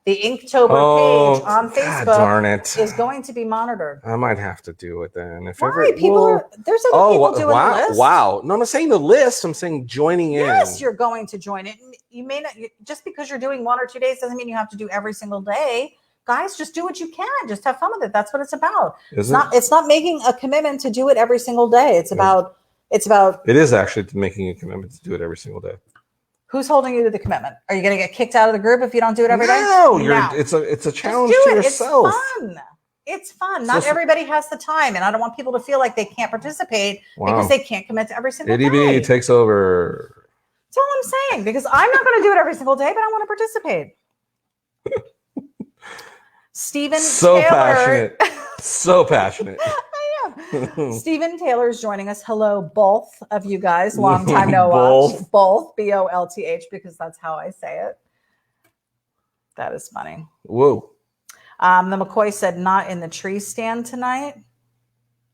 the Inktober page on Facebook is going to be monitored. I might have to do it then. There's other people doing the list. Wow. No, I'm not saying the list. I'm saying joining in. Yes, you're going to join it. You may not, just because you're doing 1 or 2 days doesn't mean you have to do every single day. Guys, just do what you can. Just have fun with it. That's what it's about. It's not making a commitment to do it every single day. It is actually making a commitment to do it every single day. Who's holding you to the commitment? Are you going to get kicked out of the group if you don't do it every day? No, it's a challenge to yourself. It's fun. Not everybody has the time, and I don't want people to feel like they can't participate because they can't commit to every single day. ity-B takes over. That's all I'm saying, because I'm not going to do it every single day, but I want to participate. Stephen Taylor. So passionate. Stephen Taylor is joining us. Hello, both of you guys. Long time no watch. Both, BOLTH, because that's how I say it. That is funny. Whoa. The McCoy said, not in the tree stand tonight.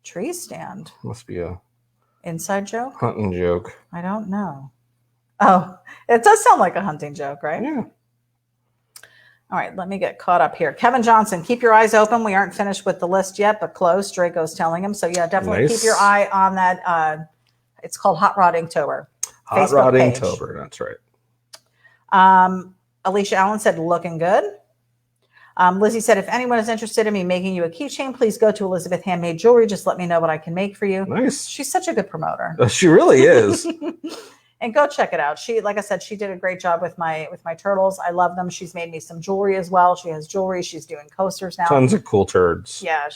Tree stand. Must be a Inside joke? Hunting joke. I don't know. Oh, it does sound like a hunting joke, right? Yeah. All right, let me get caught up here. Kevin Johnson, keep your eyes open. We aren't finished with the list yet, but close. Draco's telling him. So yeah, definitely keep your eye on that. It's called Hot Rod Inktober. Hot Rod Inktober, that's right. Alicia Allen said, looking good. Lizzie said, if anyone is interested in me making you a keychain, please go to Elizabeth Handmade Jewelry. Just let me know what I can make for you. Nice. She's such a good promoter. She really is. And go check it out. She, like I said, she did a great job with my turtles. I love them. She's made me some jewelry as well. She has jewelry. She's doing coasters now. Tons of cool turds. Yeah,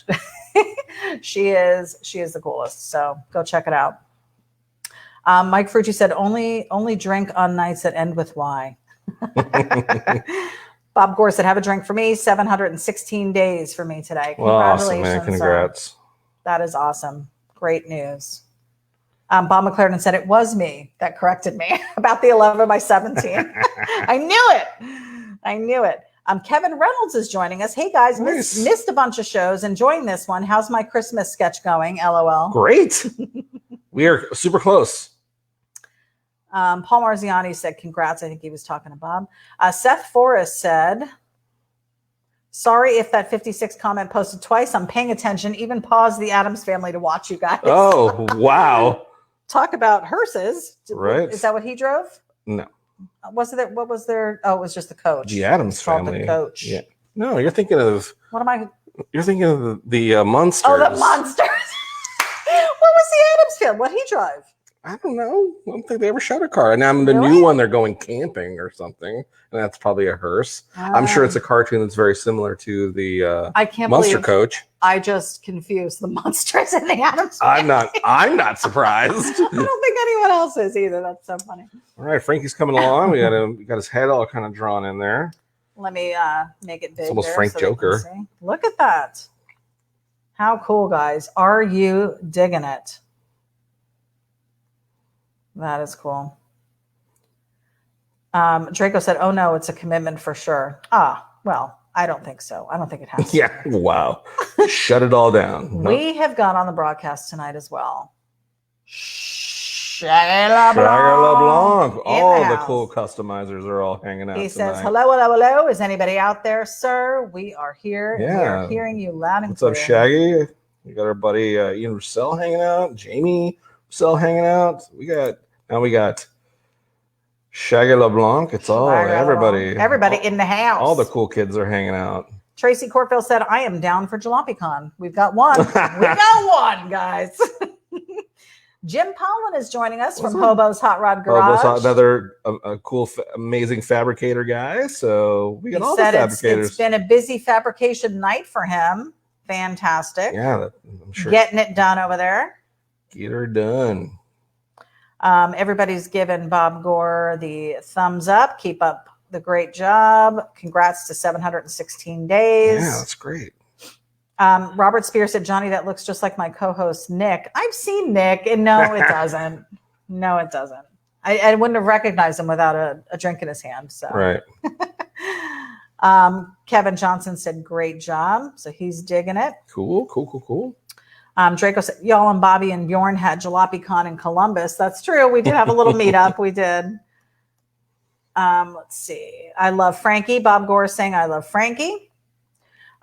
she is the coolest. So go check it out. Mike Frucci said, only drink on nights that end with Y. Bob Gore said, have a drink for me. 716 days for me today. Congratulations. Awesome, man. Congrats. That is awesome. Great news. Bob McLaren said, it was me that corrected me about the 11 by 17. I knew it. Kevin Reynolds is joining us. Hey, guys, nice. missed a bunch of shows. Enjoying this one. How's my Christmas sketch going? LOL. Great. We are super close. Paul Marziani said, congrats. I think he was talking to Bob. Seth Forrest said, sorry if that 56 comment posted twice. I'm paying attention. Even paused the Addams Family to watch you guys. Oh, wow. Talk about hearses. Right. Is that what he drove? No. What was there? Oh, it was just the coach. The Addams Family. The coach. Yeah. No, you're thinking of. What am I? You're thinking of the Monsters. Oh, the Monsters. What was the Addams Family? What he drive? I don't know. I don't think they ever showed a car. And now the new one, they're going camping or something. And that's probably a hearse. I'm sure it's a cartoon that's very similar to the Monster Coach. I just confused the Monsters and the Addams Family. I'm not surprised. I don't think anyone else is either. That's so funny. All right, Frankie's coming along. We got his head all kind of drawn in there. Let me make it big. It's almost Frank Joker. Look at that. How cool, guys. Are you digging it? That is cool. Draco said, oh, no, it's a commitment for sure. Well, I don't think so. I don't think it has to. Yeah, wow. Shut it all down. We have got on the broadcast tonight as well. Shaggy LeBlanc. All the cool customizers are all hanging out. He says, hello. Is anybody out there, sir? We are here. Yeah. We are hearing you loud and What's clear. up, Shaggy? We got our buddy Ian Russell hanging out. Jamie Russell hanging out. We got Shaggy LeBlanc. It's all everybody. Everybody in the house. All the cool kids are hanging out. Tracy Corfield said, I am down for JalopiCon. We've got one. We got one, guys. Jim Pollan is joining us from Hobo's Hot Rod Garage. Another cool, amazing fabricator guy. So we got all the fabricators. It's been a busy fabrication night for him. Fantastic. Yeah, I'm sure. Getting it done over there. Get her done. Everybody's given Bob Gore the thumbs up. Keep up the great job. Congrats to 716 days. Yeah, that's great. Robert Spears said, Johnny, that looks just like my co-host Nick. I've seen Nick, and no, it doesn't. No, it doesn't. I wouldn't have recognized him without a drink in his hand. So right. Kevin Johnson said, great job. So he's digging it. Cool. Draco said, y'all and Bobby and Bjorn had JalopiCon in Columbus. That's true. We did have a little meetup. We did. Let's see. I love Frankie. Bob Gore is saying, I love Frankie.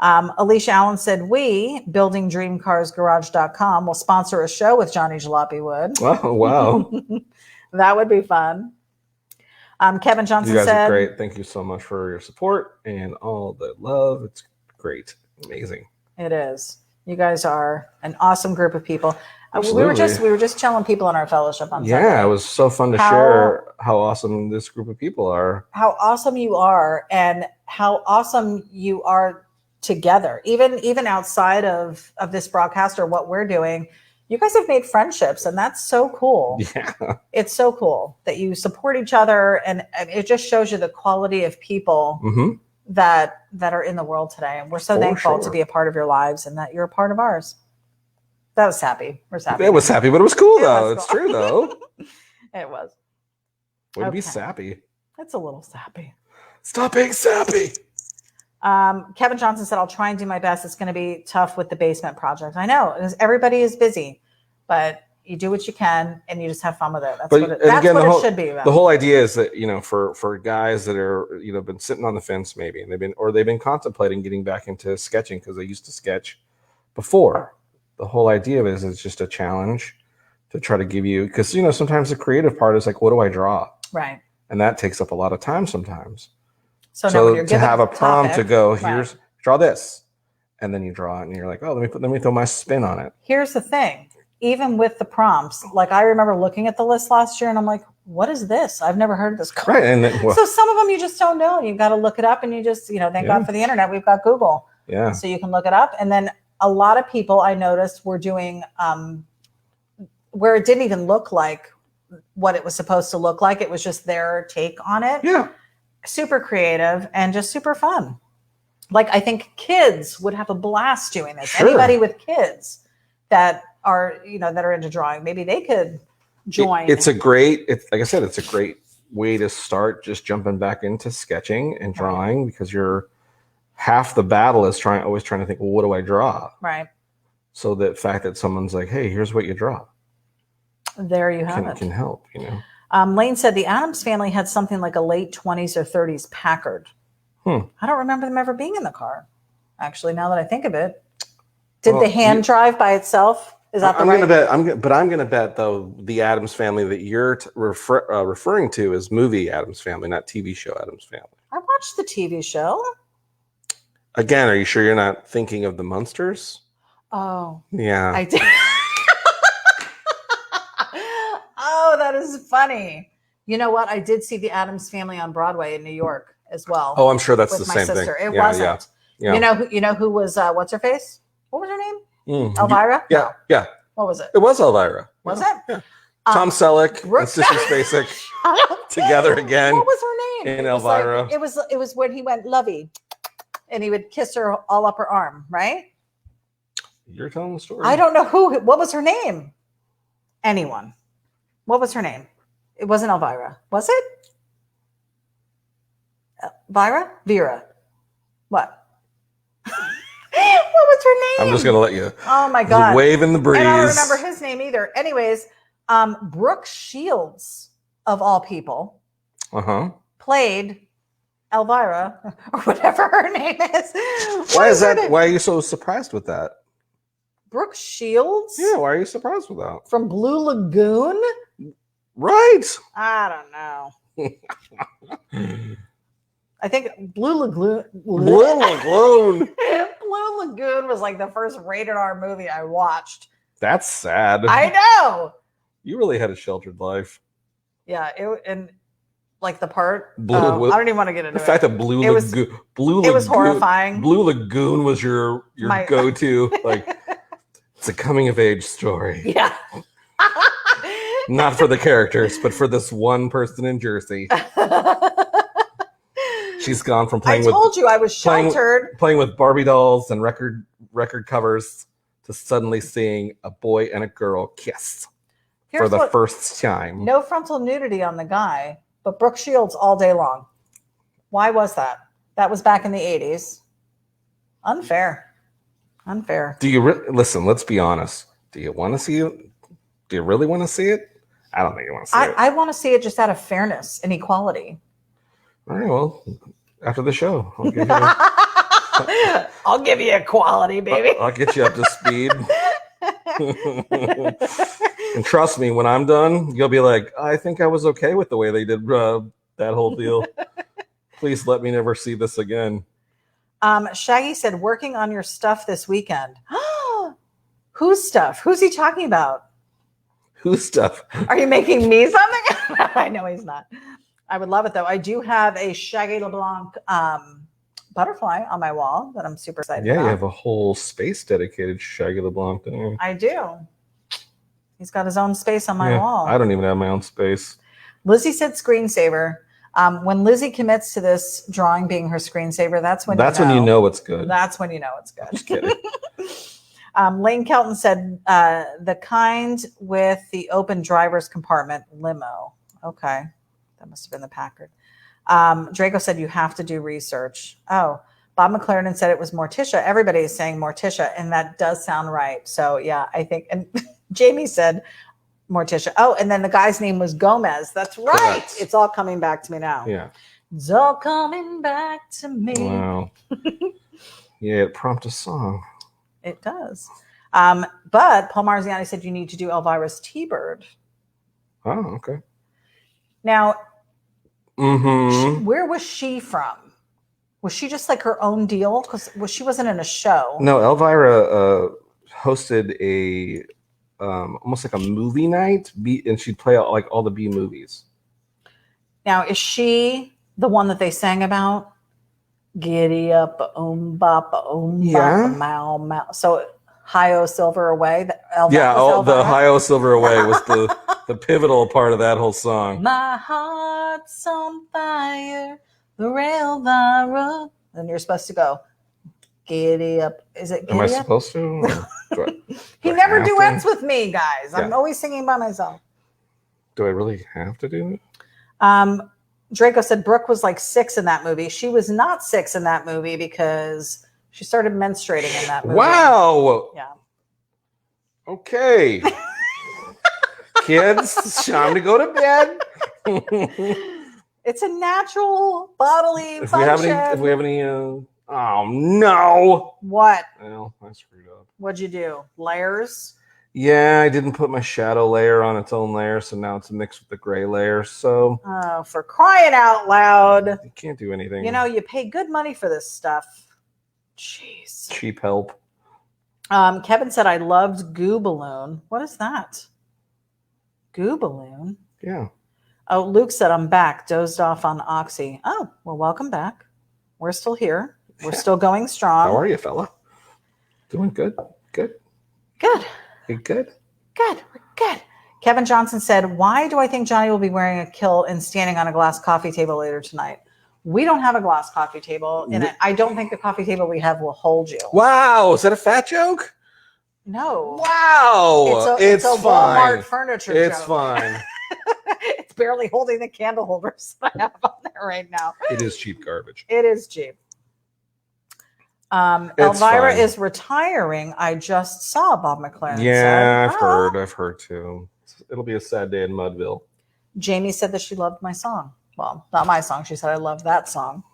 Alicia Allen said, we, buildingdreamcarsgarage.com, will sponsor a show with Johnny Jalopy would. Oh, wow. That would be fun. Kevin Johnson said, you guys are great. Thank you so much for your support and all the love. It's great. Amazing. It is. You guys are an awesome group of people. We were just chilling people in our fellowship on Sunday. Yeah, it was so fun to share how awesome this group of people are. How awesome you are, and how awesome you are together. Even outside of this broadcast or what we're doing, you guys have made friendships, and that's so cool. Yeah, it's so cool that you support each other, and it just shows you the quality of people that are in the world today. And we're so thankful to be a part of your lives, and that you're a part of ours. That was happy. We're happy. It was happy, but it was cool though. It's true though. It was. Would be sappy. It's a little sappy. Stop being sappy. Kevin Johnson said, I'll try and do my best. It's going to be tough with the basement project. I know, because everybody is busy, but You do what you can, and you just have fun with it. That's But, what it, and that's again, what the it whole, should be about. The whole idea is that, you know, for guys that are, you know, been sitting on the fence maybe, and they've been contemplating getting back into sketching because they used to sketch before. The whole idea of it is it's just a challenge to try to give you, because, you know, sometimes the creative part is like, what do I draw? Right. And that takes up a lot of time sometimes. So now when you're to have a prompt topic, to go, right. here's draw this, and then you draw it, and you're like, oh, let me throw my spin on it. Here's the thing. Even with the prompts, like I remember looking at the list last year and I'm like, what is this? I've never heard of this card. Right. And then, well, so some of them you just don't know. You've got to look it up, and you just, you know, thank God for the internet. We've got Google. Yeah. So you can look it up. And then a lot of people I noticed were doing where it didn't even look like what it was supposed to look like. It was just their take on it. Yeah. Super creative and just super fun. Like I think kids would have a blast doing this. Sure. Anybody with kids that are, you know, that are into drawing, maybe they could join. It's like I said, it's a great way to start just jumping back into sketching and drawing, because you're half the battle is always trying to think, well, what do I draw? Right. So the fact that someone's like, hey, here's what you draw. There you have it. Can help, you know. Lane said the Addams family had something like a late 20s or 30s Packard. I don't remember them ever being in the car. Actually, now that I think of it. Did the hand drive by itself? Is that I'm gonna bet though the Addams family that you're referring to is movie Addams Family, not TV show Addams Family. I watched the TV show. Again, are you sure you're not thinking of the Munsters? Oh, yeah, I did. Oh, that is funny. You know what? I did see the Addams Family on Broadway in New York as well. Oh, I'm sure that's the same sister. thing. It wasn't. Yeah. You know who was what's her face? What was her name? Elvira? Yeah, no. yeah. What was it? It was Elvira. Was it? Yeah. Tom Selleck and Sissy Spacek together again. What was her name? In Elvira. It was when he went lovey, and he would kiss her all up her arm, right? You're telling the story. I don't know who. What was her name? Anyone? What was her name? It wasn't Elvira, was it? Vera? What? What was her name? I'm just gonna let you. Oh my God! Wave in the breeze. And I don't remember his name either. Anyways, Brooke Shields of all people, played Elvira or whatever her name is. Why is that? Why are you so surprised with that? Brooke Shields? Yeah, why are you surprised with that? From Blue Lagoon? Right. I don't know. I think Blue Lagoon. Blue Lagoon. Blue Lagoon was like the first rated R movie I watched. That's sad. I know. You really had a sheltered life. Yeah, and like the part. I don't even want to get into the fact that Blue Lagoon. It was horrifying. Blue Lagoon was your go-to. Like, it's a coming of age story. Yeah. Not for the characters, but for this one person in Jersey. She's gone from playing with. I told you I was sheltered. Playing with Barbie dolls and record covers to suddenly seeing a boy and a girl kiss for the first time. No frontal nudity on the guy, but Brooke Shields all day long. Why was that? That was back in the 80s. Unfair. Do you listen? Let's be honest. Do you want to see it? Do you really want to see it? I don't think you want to see it. I want to see it just out of fairness and equality. All right, well, after the show, I'll give you equality, baby. I'll get you up to speed. And trust me, when I'm done, you'll be like, I think I was okay with the way they did that whole deal. Please let me never see this again. Shaggy said, working on your stuff this weekend. Whose stuff? Who's he talking about? Whose stuff? Are you making me something? I know he's not. I would love it, though. I do have a Shaggy LeBlanc butterfly on my wall that I'm super excited about. Yeah, you have a whole space dedicated to Shaggy LeBlanc. Don't you? I do. He's got his own space on my wall. I don't even have my own space. Lizzie said screensaver. When Lizzie commits to this drawing being her screensaver, that's when you know it's good. That's when you know it's good. Just kidding. Lane Kelton said the kind with the open driver's compartment limo. Okay. That must have been the Packard. Draco said you have to do research. Oh, Bob McLaren said it was Morticia. Everybody is saying Morticia, and that does sound right. So, yeah, I think. And Jamie said, Morticia. Oh, and then the guy's name was Gomez. That's right. Correct. It's all coming back to me now. Yeah. It's all coming back to me. Wow. Yeah, it prompts a song. It does. But Paul Marziani said you need to do Elvira's T-Bird. Oh, okay. Now, Mm-hmm. where was she from? Was she just like her own deal? Because she wasn't in a show. No, Elvira hosted a almost like a movie night, and she'd play like all the B movies. Now, is she the one that they sang about? Giddy up, bop, Yeah. mow, mow. So, Hi-O Silver Away. The Hi-O Silver Away was the pivotal part of that whole song. My heart's on fire, the Elvira. And you're supposed to go, giddy up. Is it giddy Am I up? supposed to? He never duets with me, guys. I'm always singing by myself. Do I really have to do it? Draco said Brooke was like 6 in that movie. She was not 6 in that movie because she started menstruating in that movie. Wow. Yeah. Okay. Kids, it's time to go to bed. It's a natural bodily function. If we have any oh no. What? Well, I screwed up. What'd you do? Layers? Yeah, I didn't put my shadow layer on its own layer, so now it's mixed with the gray layer. So Oh, for crying out loud. you can't do anything. You know, you pay good money for this stuff. Jeez. Cheap help. Kevin said I loved Goo Balloon. What is that? Goo Balloon? Yeah. Oh, Luke said I'm back. Dozed off on Oxy. Oh, well, welcome back. We're still here. We're still going strong. How are you, fella? Doing good? Good? Good. You good? Good. We're good. Kevin Johnson said, why do I think Johnny will be wearing a kilt and standing on a glass coffee table later tonight? We don't have a glass coffee table, and I don't think the coffee table we have will hold you. Wow. Is that a fat joke? No. Wow. It's a fine. Walmart furniture It's joke. fine. It's barely holding the candle holders that I have on there right now. It is cheap garbage. It is cheap. Elvira is retiring. I just saw Bob McLaren. Yeah, I've heard too. It'll be a sad day in Mudville. Jamie said that she loved my song. Well, not my song. She said I love that song.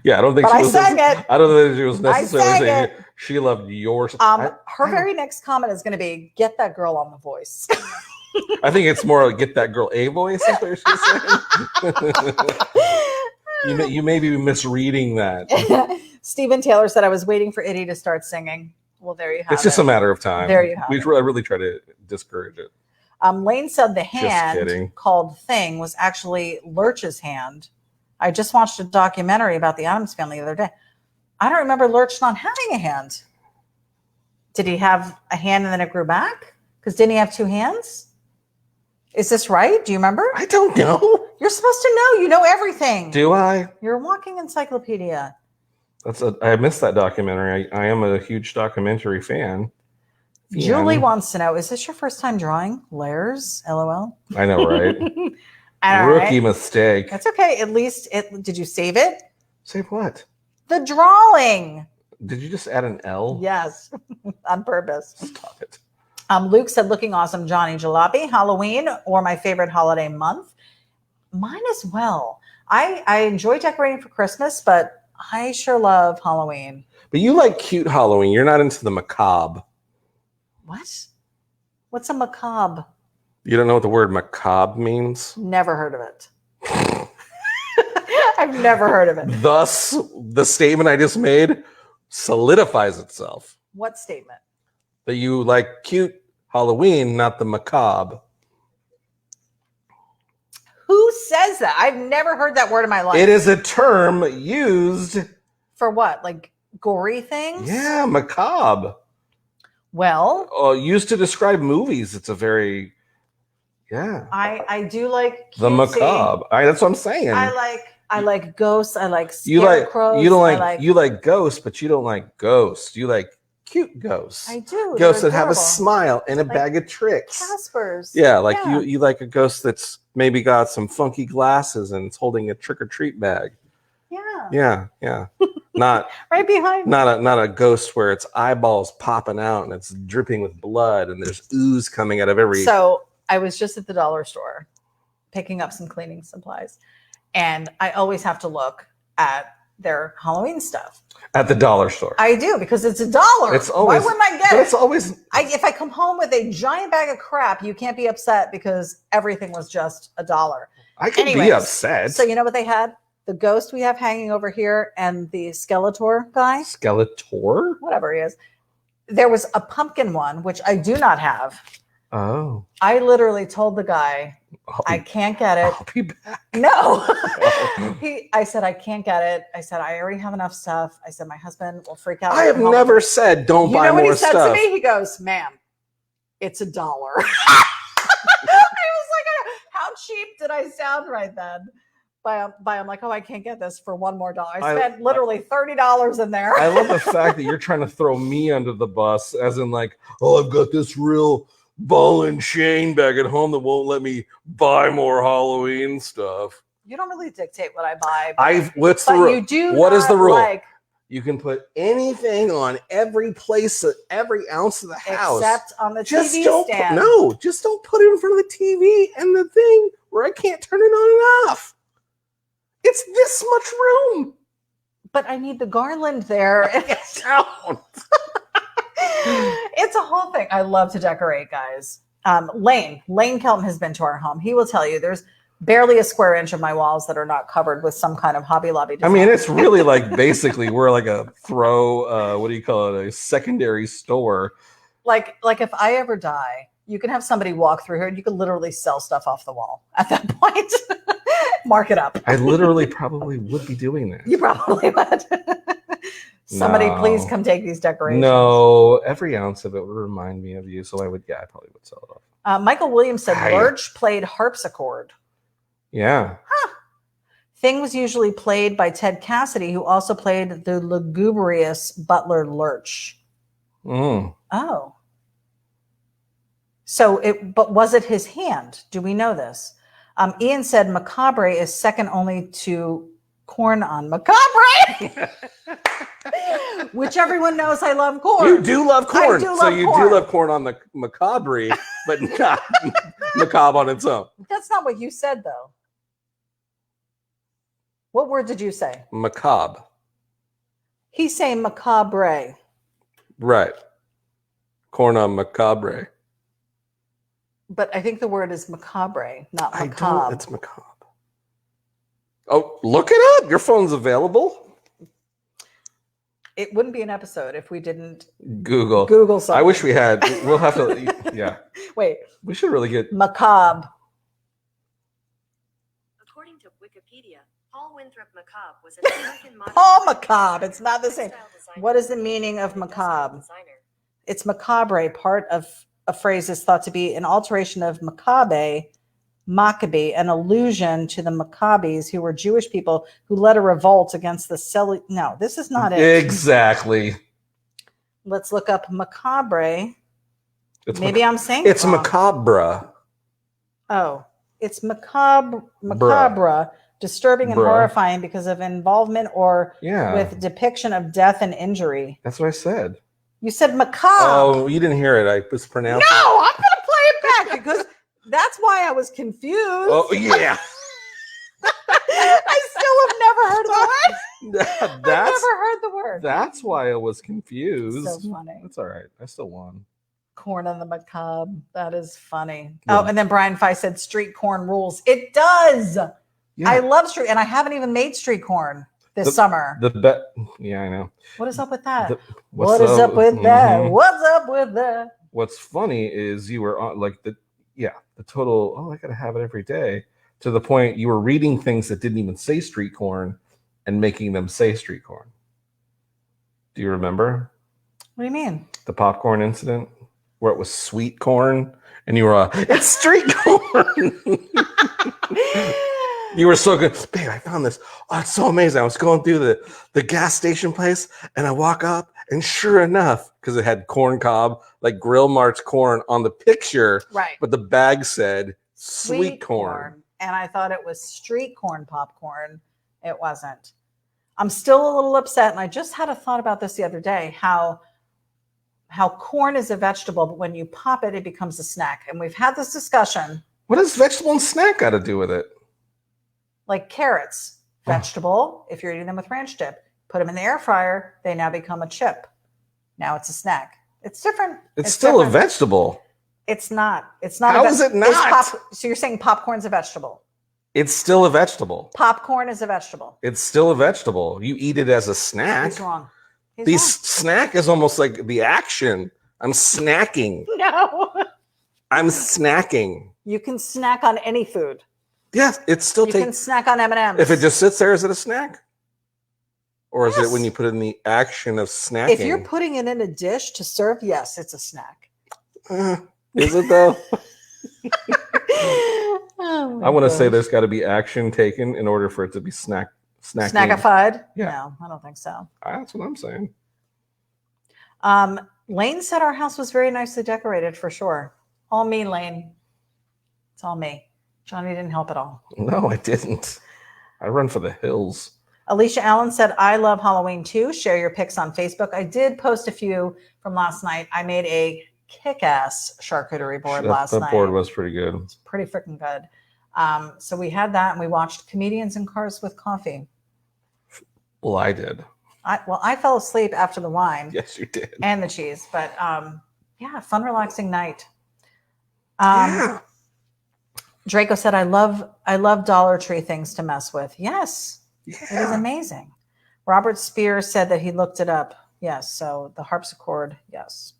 Yeah, I don't think but I sang it. I don't think she was necessarily saying it. She loved yours. Her very next comment is going to be, get that girl on The Voice. I think it's more like get that girl a voice. Is what she's saying. You may be misreading that. Stephen Taylor said I was waiting for Itty to start singing. Well, there you have it. It's just a matter of time. There you have it. I really try to discourage it. Lane said the hand called Thing was actually Lurch's hand. I just watched a documentary about the Addams Family the other day. I don't remember Lurch not having a hand. Did he have a hand and then it grew back? Because didn't he have 2 hands? Is this right? Do you remember? I don't know. You're supposed to know. You know everything. Do I? You're a walking encyclopedia. I missed that documentary. I am a huge documentary fan. Julie wants to know, is this your first time drawing layers? LOL. I know, right? Rookie mistake. That's okay. At least did you save it? Save what? The drawing. Did you just add an L? Yes, on purpose. Stop it. Luke said, looking awesome, Johnny Jalopy. Halloween or my favorite holiday month? Mine as well. I enjoy decorating for Christmas, but I sure love Halloween. But you like cute Halloween. You're not into the macabre. What? What's a macabre? You don't know what the word macabre means? Never heard of it. I've never heard of it. Thus, the statement I just made solidifies itself. What statement? That you like cute Halloween, not the macabre. Who says that? I've never heard that word in my life. It is a term used. For what? Like gory things? Yeah, macabre. Well. Used to describe movies. It's a very, yeah. I do like cutesy. The macabre. That's what I'm saying. I like ghosts. I like scarecrows. You like ghosts, but you don't like ghosts. You like cute ghosts. I do. Ghosts that have a smile and a bag of tricks. Caspers. Yeah, you like a ghost that's maybe got some funky glasses and it's holding a trick-or-treat bag. Yeah. Yeah. Not right behind. Not a ghost where its eyeballs popping out and it's dripping with blood and there's ooze coming out of every. So I was just at the dollar store picking up some cleaning supplies, and I always have to look at their Halloween stuff. At the dollar store. I do, because it's $1. It's always, why wouldn't I get it? It's always. If I come home with a giant bag of crap, you can't be upset because everything was just $1. I could be upset. So you know what they had? The ghost we have hanging over here and the Skeletor guy. Skeletor? Whatever he is. There was a pumpkin one, which I do not have. Oh. I literally told the guy, I can't get it. I'll be back. No. I said, I can't get it. I said, I already have enough stuff. I said, my husband will freak out. I have never said don't buy more stuff. You know what he said to me? He goes, ma'am, it's $1. I was like, how cheap did I sound right then? I'm like, oh, I can't get this for $1 more. I spent literally $30 in there. I love the fact that you're trying to throw me under the bus, as in like, oh, I've got this real ball and chain back at home that won't let me buy more Halloween stuff. You don't really dictate what I buy. What's the rule? You do. What is the rule? You can put anything on every place, every ounce of the house, except on the just TV stand. Just don't put it in front of the TV and the thing where I can't turn it on and off. It's this much room. But I need the garland there. It's a whole thing. I love to decorate, guys. Lane Kelton has been to our home. He will tell you there's barely a square inch of my walls that are not covered with some kind of Hobby Lobby design. I mean, it's really like basically we're like a what do you call it? A secondary store. Like if I ever die, you can have somebody walk through here and you can literally sell stuff off the wall at that point. Mark it up. I literally probably would be doing that. You probably would. Somebody please come take these decorations. No, every ounce of it would remind me of you. So I probably would sell it off. Michael Williams said Lurch played harpsichord. Yeah. Huh. Thing was usually played by Ted Cassidy, who also played the lugubrious butler Lurch. Mm. Oh. But was it his hand? Do we know this? Ian said macabre is second only to corn on macabre. Which everyone knows I love corn. You do love corn. I do love corn. You do love corn on the macabre, but not macabre on its own. That's not what you said, though. What word did you say? Macabre. He's saying macabre. Right. Corn on macabre. But I think the word is macabre, not macabre. It's macabre. Oh, look it up. Your phone's available. It wouldn't be an episode if we didn't Google something. I wish we had. We'll have to. Yeah. Wait. We should really get macabre. According to Wikipedia, Paul Winthrop Macabre was an American modern. Paul Macabre. It's not the same. What is the meaning of macabre? It's macabre. Part of a phrase is thought to be an alteration of Maccabee, an allusion to the Maccabees, who were Jewish people who led a revolt against the No, this is not it. Exactly. Let's look up macabre. Maybe I'm saying it's wrong. Macabre. Oh, it's macabre, disturbing and horrifying because of involvement or with depiction of death and injury. That's what I said. You said macabre. Oh, you didn't hear it. I was pronouncing. No, I'm going to play it back because that's why I was confused. Oh, yeah. I still have never heard the word. I've never heard the word. That's why I was confused. So funny. That's all right. I still won. Corn on the macabre. That is funny. Yeah. Oh, and then Brian Fye said street corn rules. It does. Yeah. I love street, and I haven't even made street corn this summer. Yeah, I know. What is up with that? What is up with that? What's up with that? What's funny is you were on the total, oh, I gotta have it every day, to the point you were reading things that didn't even say street corn and making them say street corn. Do you remember? What do you mean? The popcorn incident where it was sweet corn and you were it's street corn. You were so good. Babe, I found this. Oh, it's so amazing. I was going through the gas station place and I walk up and sure enough, because it had corn cob, like Grill Mart's corn on the picture, right? But the bag said sweet corn. And I thought it was street corn popcorn. It wasn't. I'm still a little upset, and I just had a thought about this the other day, how corn is a vegetable, but when you pop it, it becomes a snack. And we've had this discussion. What does vegetable and snack got to do with it? Like carrots, vegetable, if you're eating them with ranch dip, put them in the air fryer, they now become a chip. Now it's a snack. It's different. It's still different. A vegetable. It's not. It's not. How is it not? So you're saying popcorn's a vegetable? It's still a vegetable. Popcorn is a vegetable. It's still a vegetable. You eat it as a snack. He's wrong. Snack is almost like the action. I'm snacking. No. I'm snacking. You can snack on any food. Yes, it's still. You can snack on M&Ms. If it just sits there, is it a snack? Or is it when you put it in the action of snacking? If you're putting it in a dish to serve, yes, it's a snack. Is it though? Oh I want to say there's got to be action taken in order for it to be snacking. Snackified? Yeah. No, I don't think so. That's what I'm saying. Lane said our house was very nicely decorated for sure. All me, Lane. It's all me. Johnny didn't help at all. No, I didn't. I run for the hills. Alicia Allen said, I love Halloween too. Share your pics on Facebook. I did post a few from last night. I made a kick-ass charcuterie board last night. That board was pretty good. It's pretty freaking good. So we had that, and we watched Comedians in Cars with Coffee. Well, I did. I fell asleep after the wine. Yes, you did. And the cheese. But yeah, fun, relaxing night. Yeah. Draco said, I love Dollar Tree things to mess with. Yes. Yeah. It is amazing. Robert Spears said that he looked it up. Yes. So the harpsichord. Yes.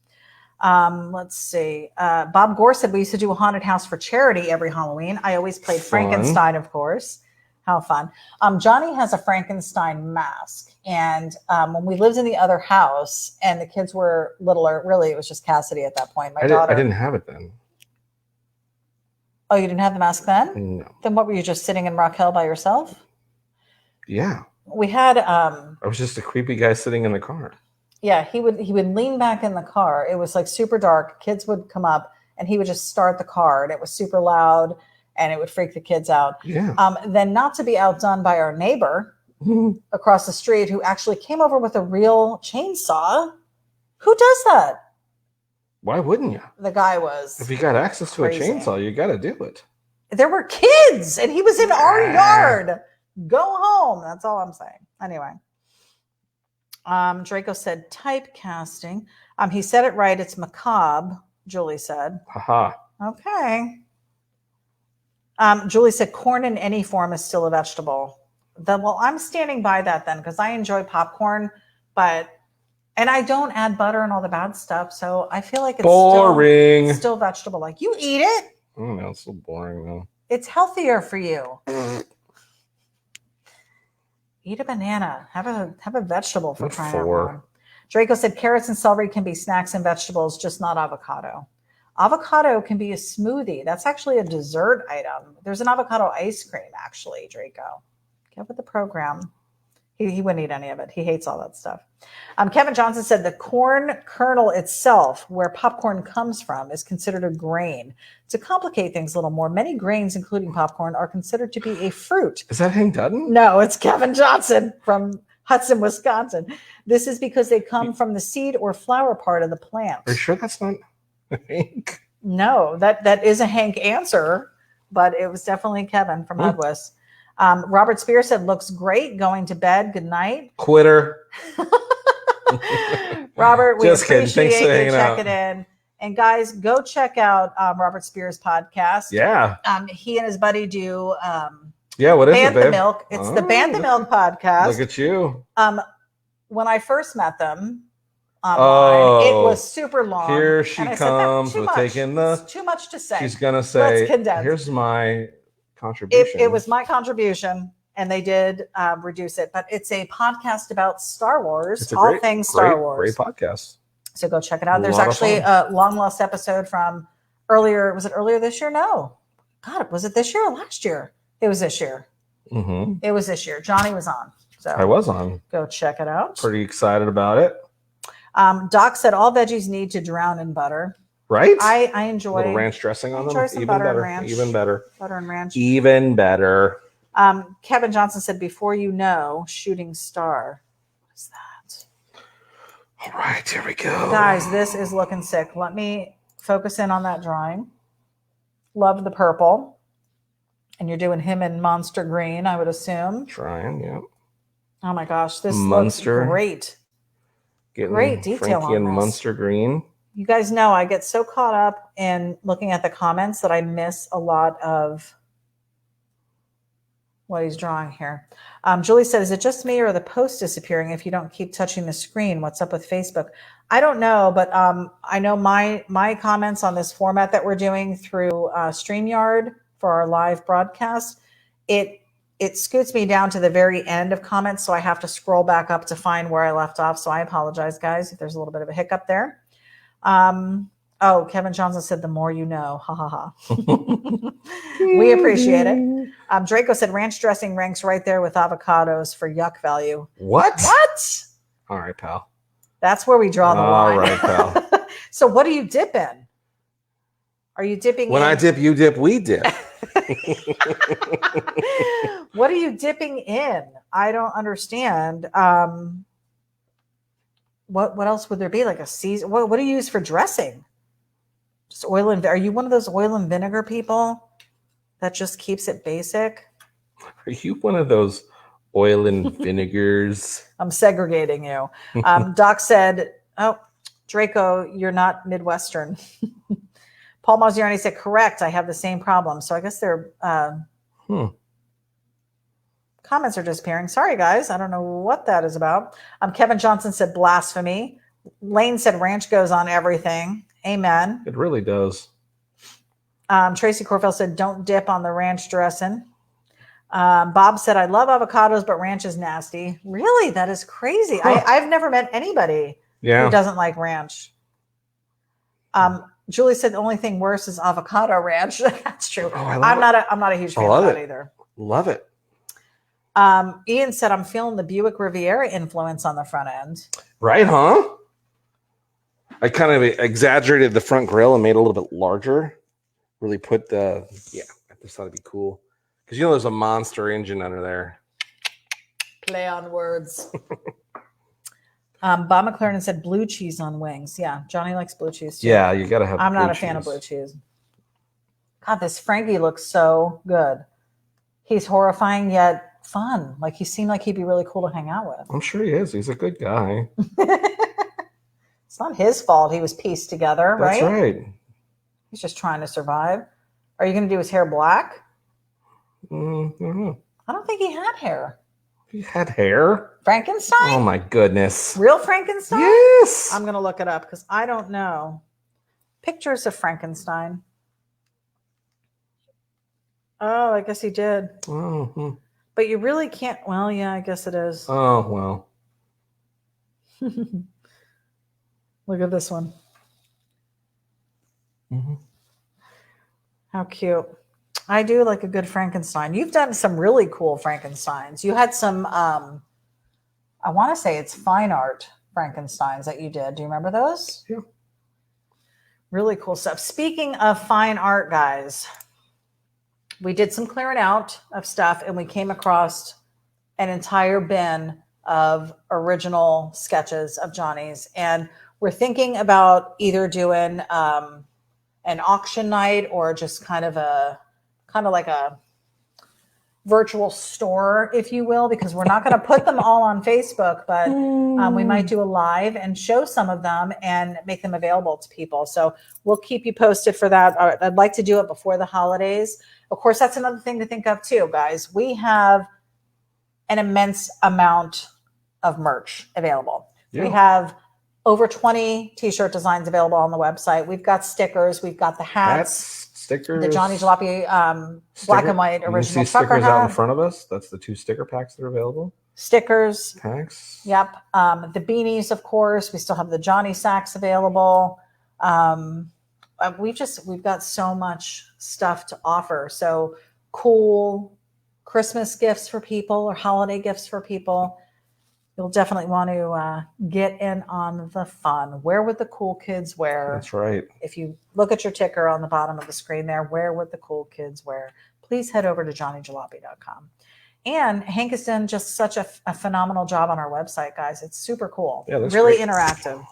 Let's see. Bob Gore said we used to do a haunted house for charity every Halloween. I always played Frankenstein, of course. How fun. Johnny has a Frankenstein mask. And when we lived in the other house and the kids were littler, really, it was just Cassidy at that point. My daughter. I didn't have it then. Oh, you didn't have the mask then? No. Then what, were you just sitting in Rock Hill by yourself? Yeah. We had I was just a creepy guy sitting in the car. Yeah, he would lean back in the car. It was like super dark. Kids would come up and he would just start the car, and it was super loud and it would freak the kids out. Yeah. Then not to be outdone by our neighbor across the street who actually came over with a real chainsaw. Who does that? Why wouldn't you? The guy was. If you got access to crazy. a chainsaw, you got to do it. There were kids and he was in our yard. Go home. That's all I'm saying. Anyway. Draco said typecasting. He said it right. It's macabre, Julie said. Haha. Okay. Julie said corn in any form is still a vegetable. Well, I'm standing by that then because I enjoy popcorn, and I don't add butter and all the bad stuff. So I feel like it's boring. Still vegetable. Like you eat it. Oh, no, it's so boring though. It's healthier for you. Eat a banana. Have a vegetable for crying out loud. Draco said carrots and celery can be snacks and vegetables, just not avocado. Avocado can be a smoothie. That's actually a dessert item. There's an avocado ice cream, actually, Draco. Get with the program. He wouldn't eat any of it. He hates all that stuff. Kevin Johnson said the corn kernel itself, where popcorn comes from, is considered a grain. To complicate things a little more, many grains, including popcorn, are considered to be a fruit. Is that Hank Dutton? No, it's Kevin Johnson from Hudson, Wisconsin. This is because they come from the seed or flower part of the plant. Are you sure that's not Hank? No, that is a Hank answer, but it was definitely Kevin from Hudwis. Robert Spears said, looks great. Going to bed. Good night. Quitter. Robert, we Just kidding. appreciate Thanks for you hanging checking out. in. And guys, go check out Robert Spears' podcast. Yeah. He and his buddy do yeah, what is it, babe? Bantha Milk. It's the Bantha Milk podcast. Look at you. When I first met them online, it was super long. Here she comes with taking the... It's too much to say. She's going to say, let's condense. Here's my contribution. It was my contribution, and they did reduce it. But it's a podcast about Star Wars, all things Star Wars. Great podcast. So go check it out. There's actually a long lost episode from earlier. Was it earlier this year? No. God, was it this year or last year? It was this year. Mm-hmm. It was this year. Johnny was on. So I was on. Go check it out. Pretty excited about it. Doc said all veggies need to drown in butter. Right? I enjoy a little ranch dressing on them. Some Even butter better. and ranch. Even better. Butter and ranch. Even better. Kevin Johnson said, before you know, shooting star. What is that? All right, here we go. Guys, this is looking sick. Let me focus in on that drawing. Love the purple. And you're doing him in monster green, I would assume. Trying, yeah. Oh my gosh, this Munster. looks great. Getting great detail Frankie on and this. Munster green. You guys know I get so caught up in looking at the comments that I miss a lot of what he's drawing here. Julie said, is it just me or the post disappearing if you don't keep touching the screen? What's up with Facebook? I don't know, but I know my comments on this format that we're doing through StreamYard for our live broadcast, it scoots me down to the very end of comments, so I have to scroll back up to find where I left off. So I apologize, guys, if there's a little bit of a hiccup there. Oh, Kevin Johnson said, the more you know. Ha, ha, ha. We appreciate it. Draco said, ranch dressing ranks right there with avocados for yuck value. What? All right, pal. That's where we draw the line. All right, pal. So what do you dip in? Are you dipping when in? I dip, you dip, we dip. What are you dipping in? I don't understand. What else would there be? Like a season? What do you use for dressing? Just oil and, are you one of those oil and vinegar people that just keeps it basic? Are you one of those oil and vinegars? I'm segregating you. Doc said, oh, Draco, you're not Midwestern. Paul Mazziani said, correct. I have the same problem. So I guess their comments are disappearing. Sorry, guys. I don't know what that is about. Kevin Johnson said, blasphemy. Lane said, ranch goes on everything. Amen. It really does. Tracy Corfell said, don't dip on the ranch dressing. Bob said, I love avocados, but ranch is nasty. Really? That is crazy. Huh. I've never met anybody who doesn't like ranch. Julie said the only thing worse is avocado ranch. That's true. Oh, I'm not a huge fan of that either. Love it. Ian said, I'm feeling the Buick Riviera influence on the front end. Right, huh? I kind of exaggerated the front grille and made it a little bit larger. Really put I just thought it'd be cool. Because you know there's a monster engine under there. Play on words. Bob McLaren said blue cheese on wings. Yeah, Johnny likes blue cheese too. Yeah, you gotta have. I'm not a fan of blue cheese. God, this Frankie looks so good. He's horrifying yet fun. Like he seemed like he'd be really cool to hang out with. I'm sure he is. He's a good guy. It's not his fault he was pieced together, right? That's right. He's just trying to survive. Are you going to do his hair black? I don't know. I don't think he had hair. He had hair? Frankenstein? Oh my goodness. Real Frankenstein? Yes. I'm going to look it up because I don't know. Pictures of Frankenstein. Oh, I guess he did. Oh. But you really can't. Well, yeah, I guess it is. Oh, well. Look at this one. Mm-hmm. How cute. I do like a good Frankenstein. You've done some really cool Frankensteins. You had some, I want to say it's fine art Frankensteins that you did. Do you remember those? Yeah. Really cool stuff. Speaking of fine art, guys, we did some clearing out of stuff and we came across an entire bin of original sketches of Johnny's. And we're thinking about either doing an auction night or just kind of like a virtual store, if you will, because we're not going to put them all on Facebook, but we might do a live and show some of them and make them available to people. So we'll keep you posted for that. I'd like to do it before the holidays. Of course, that's another thing to think of too, guys. We have an immense amount of merch available. Yeah. We have over 20 t-shirt designs available on the website. We've got stickers. We've got the hats. Stickers. The Johnny Jalopy black and white original you see trucker stickers hat. out in front of us. That's the 2 sticker packs that are available. Stickers. Packs. Yep. The beanies, of course. We still have the Johnny sacks available. We've got so much stuff to offer. So cool Christmas gifts for people or holiday gifts for people. You'll definitely want to get in on the fun. Where would the cool kids wear? That's right. If you look at your ticker on the bottom of the screen there, where would the cool kids wear? please head over to johnnyjalopy.com. And Hank has done just such a phenomenal job on our website, guys. It's super cool. Yeah, that's really great. Interactive.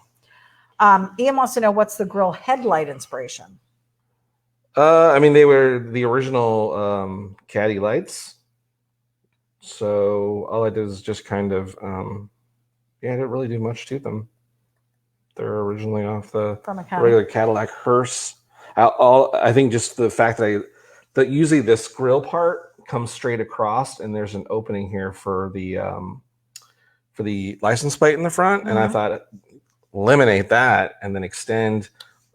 Ian wants to know, what's the grill headlight inspiration? I mean, they were the original caddy lights. So all I did is just kind of, I didn't really do much to them. They're originally off the regular Cadillac Hearse. I think just the fact that usually this grill part comes straight across, and there's an opening here for the license plate in the front, and I thought eliminate that and then extend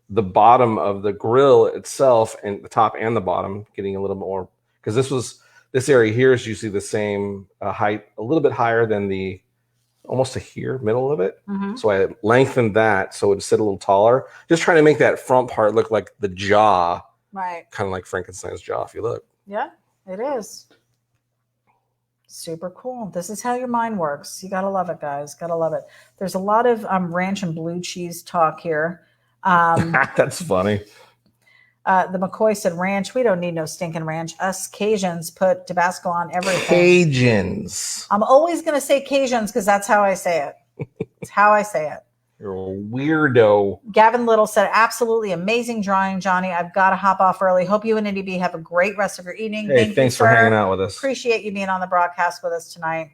the bottom of the grill itself and the top and the bottom, getting a little more, because this area here is usually the same height, a little bit higher than the almost to here, middle of it. So I lengthened that so it would sit a little taller, just trying to make that front part look like the jaw, right? Kind of like Frankenstein's jaw, if you look. Yeah, it is. Super cool. This is how your mind works. You got to love it, guys. Got to love it. There's a lot of ranch and blue cheese talk here. That's funny. The McCoy said, ranch. We don't need no stinking ranch. Us Cajuns put Tabasco on everything. Cajuns. I'm always going to say Cajuns because that's how I say it. It's how I say it. You're a weirdo. Gavin Little said, absolutely amazing drawing, Johnny. I've got to hop off early. Hope you and ity-B have a great rest of your evening. Hey, thanks for hanging out with us. Appreciate you being on the broadcast with us tonight.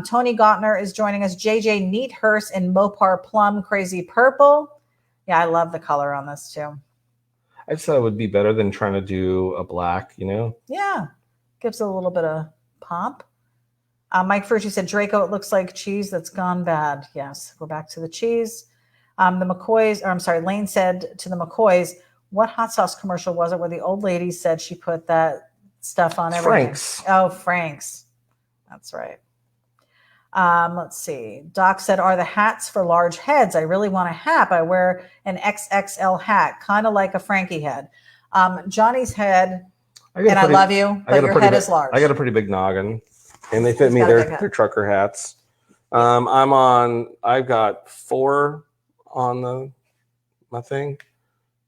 Tony Gottner is joining us. JJ Neat Hearse in Mopar Plum Crazy Purple. Yeah, I love the color on this too. I just thought it would be better than trying to do a black, Yeah, gives it a little bit of pop. Mike Furchy said, Draco, it looks like cheese that's gone bad. Yes, we're back to the cheese. Lane said to the McCoys, what hot sauce commercial was it where the old lady said she put that stuff on everything? Frank's. Oh, Frank's. That's right. Let's see. Doc said, are the hats for large heads? I really want a hat. I wear an XXL hat, kind of like a Frankie head. Johnny's head, I love you, but your head is large. I got a pretty big noggin, and they fit me. They're trucker hats. I've got 4 on my thing.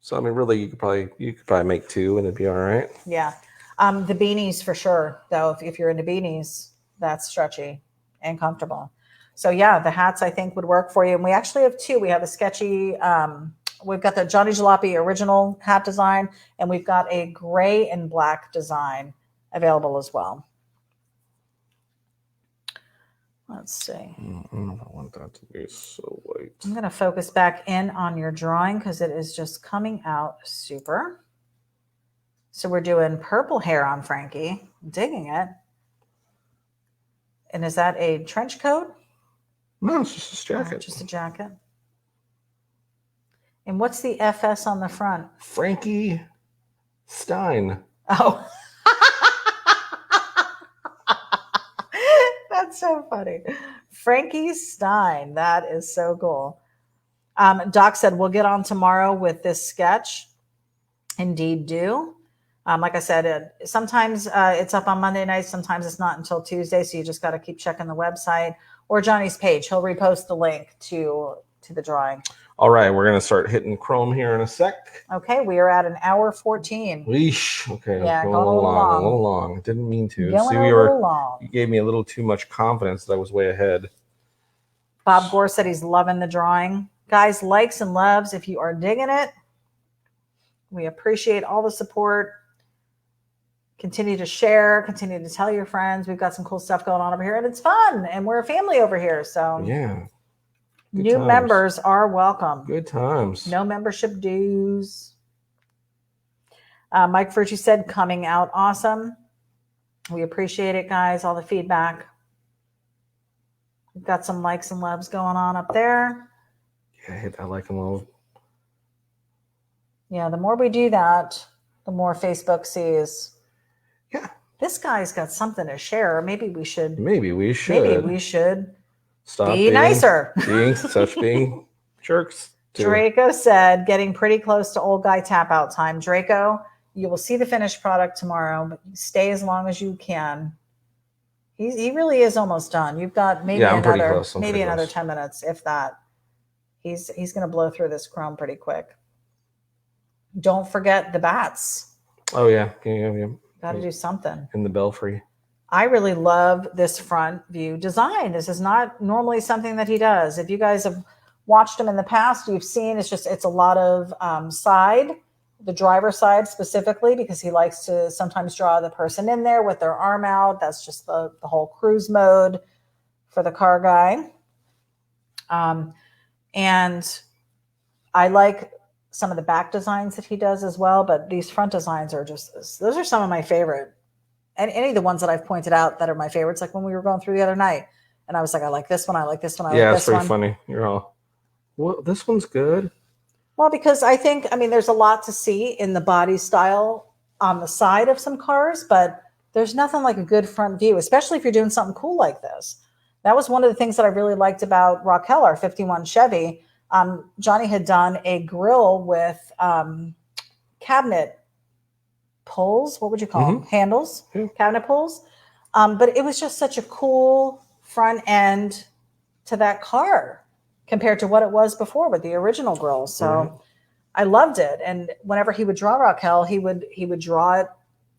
So I mean, really, you could probably make 2 and it'd be all right. Yeah. The beanies for sure, though. If you're into beanies, that's stretchy and comfortable. So yeah, the hats I think would work for you. And we actually have 2. We have a Sketchy. We've got the Johnny Jalopy original hat design, and we've got a gray and black design available as well. Let's see. I don't know if I want that to be so white. I'm going to focus back in on your drawing because it is just coming out super. So we're doing purple hair on Frankie. I'm digging it. And is that a trench coat? No, it's just a jacket. Just a jacket. And what's the FS on the front? Frankie Stein. Oh. That's so funny. Frankie Stein. That is so cool. Doc said, we'll get on tomorrow with this sketch. Indeed do. Like I said, sometimes it's up on Monday night. Sometimes it's not until Tuesday. So you just got to keep checking the website or Johnny's page. He'll repost the link to the drawing. All right. We're going to start hitting Chrome here in a sec. Okay. We are at an hour 14. Weesh. Okay. Yeah, going a little long. Didn't mean to. You gave me a little too much confidence that I was way ahead. Bob Gore said he's loving the drawing. Guys, likes and loves if you are digging it. We appreciate all the support. Continue to share, continue to tell your friends. We've got some cool stuff going on over here, and it's fun. And we're a family over here. So yeah. New members are welcome. Good times. No membership dues. Mike Furchy said, coming out awesome. We appreciate it, guys, all the feedback. We've got some likes and loves going on up there. Yeah, hit that like and love. Yeah, the more we do that, the more Facebook sees. Yeah. This guy's got something to share. Maybe we should. Stop being nicer. being jerks. Draco said, getting pretty close to old guy tap out time. Draco, you will see the finished product tomorrow, but stay as long as you can. He really is almost done. You've got maybe another 10 minutes, if that. He's going to blow through this chrome pretty quick. Don't forget the bats. Oh yeah. Got to do something. In the belfry. I really love this front view design. This is not normally something that he does. If you guys have watched him in the past, you've seen it's a lot of side, the driver's side specifically, because he likes to sometimes draw the person in there with their arm out. That's just the whole cruise mode for the car guy. And I like some of the back designs that he does as well, but these front designs are those are some of my favorite. And any of the ones that I've pointed out that are my favorites, like when we were going through the other night, and I was like, I like this one, I like this one, I like this one. Yeah, it's pretty funny. You're all, well, this one's good. Well, because there's a lot to see in the body style on the side of some cars, but there's nothing like a good front view, especially if you're doing something cool like this. That was one of the things that I really liked about Raquel, our 51 Chevy. Johnny had done a grill with cabinet pulls. What would you call them? Handles, cabinet pulls. But it was just such a cool front end to that car compared to what it was before with the original grill. So I loved it. And whenever he would draw Raquel, he would draw it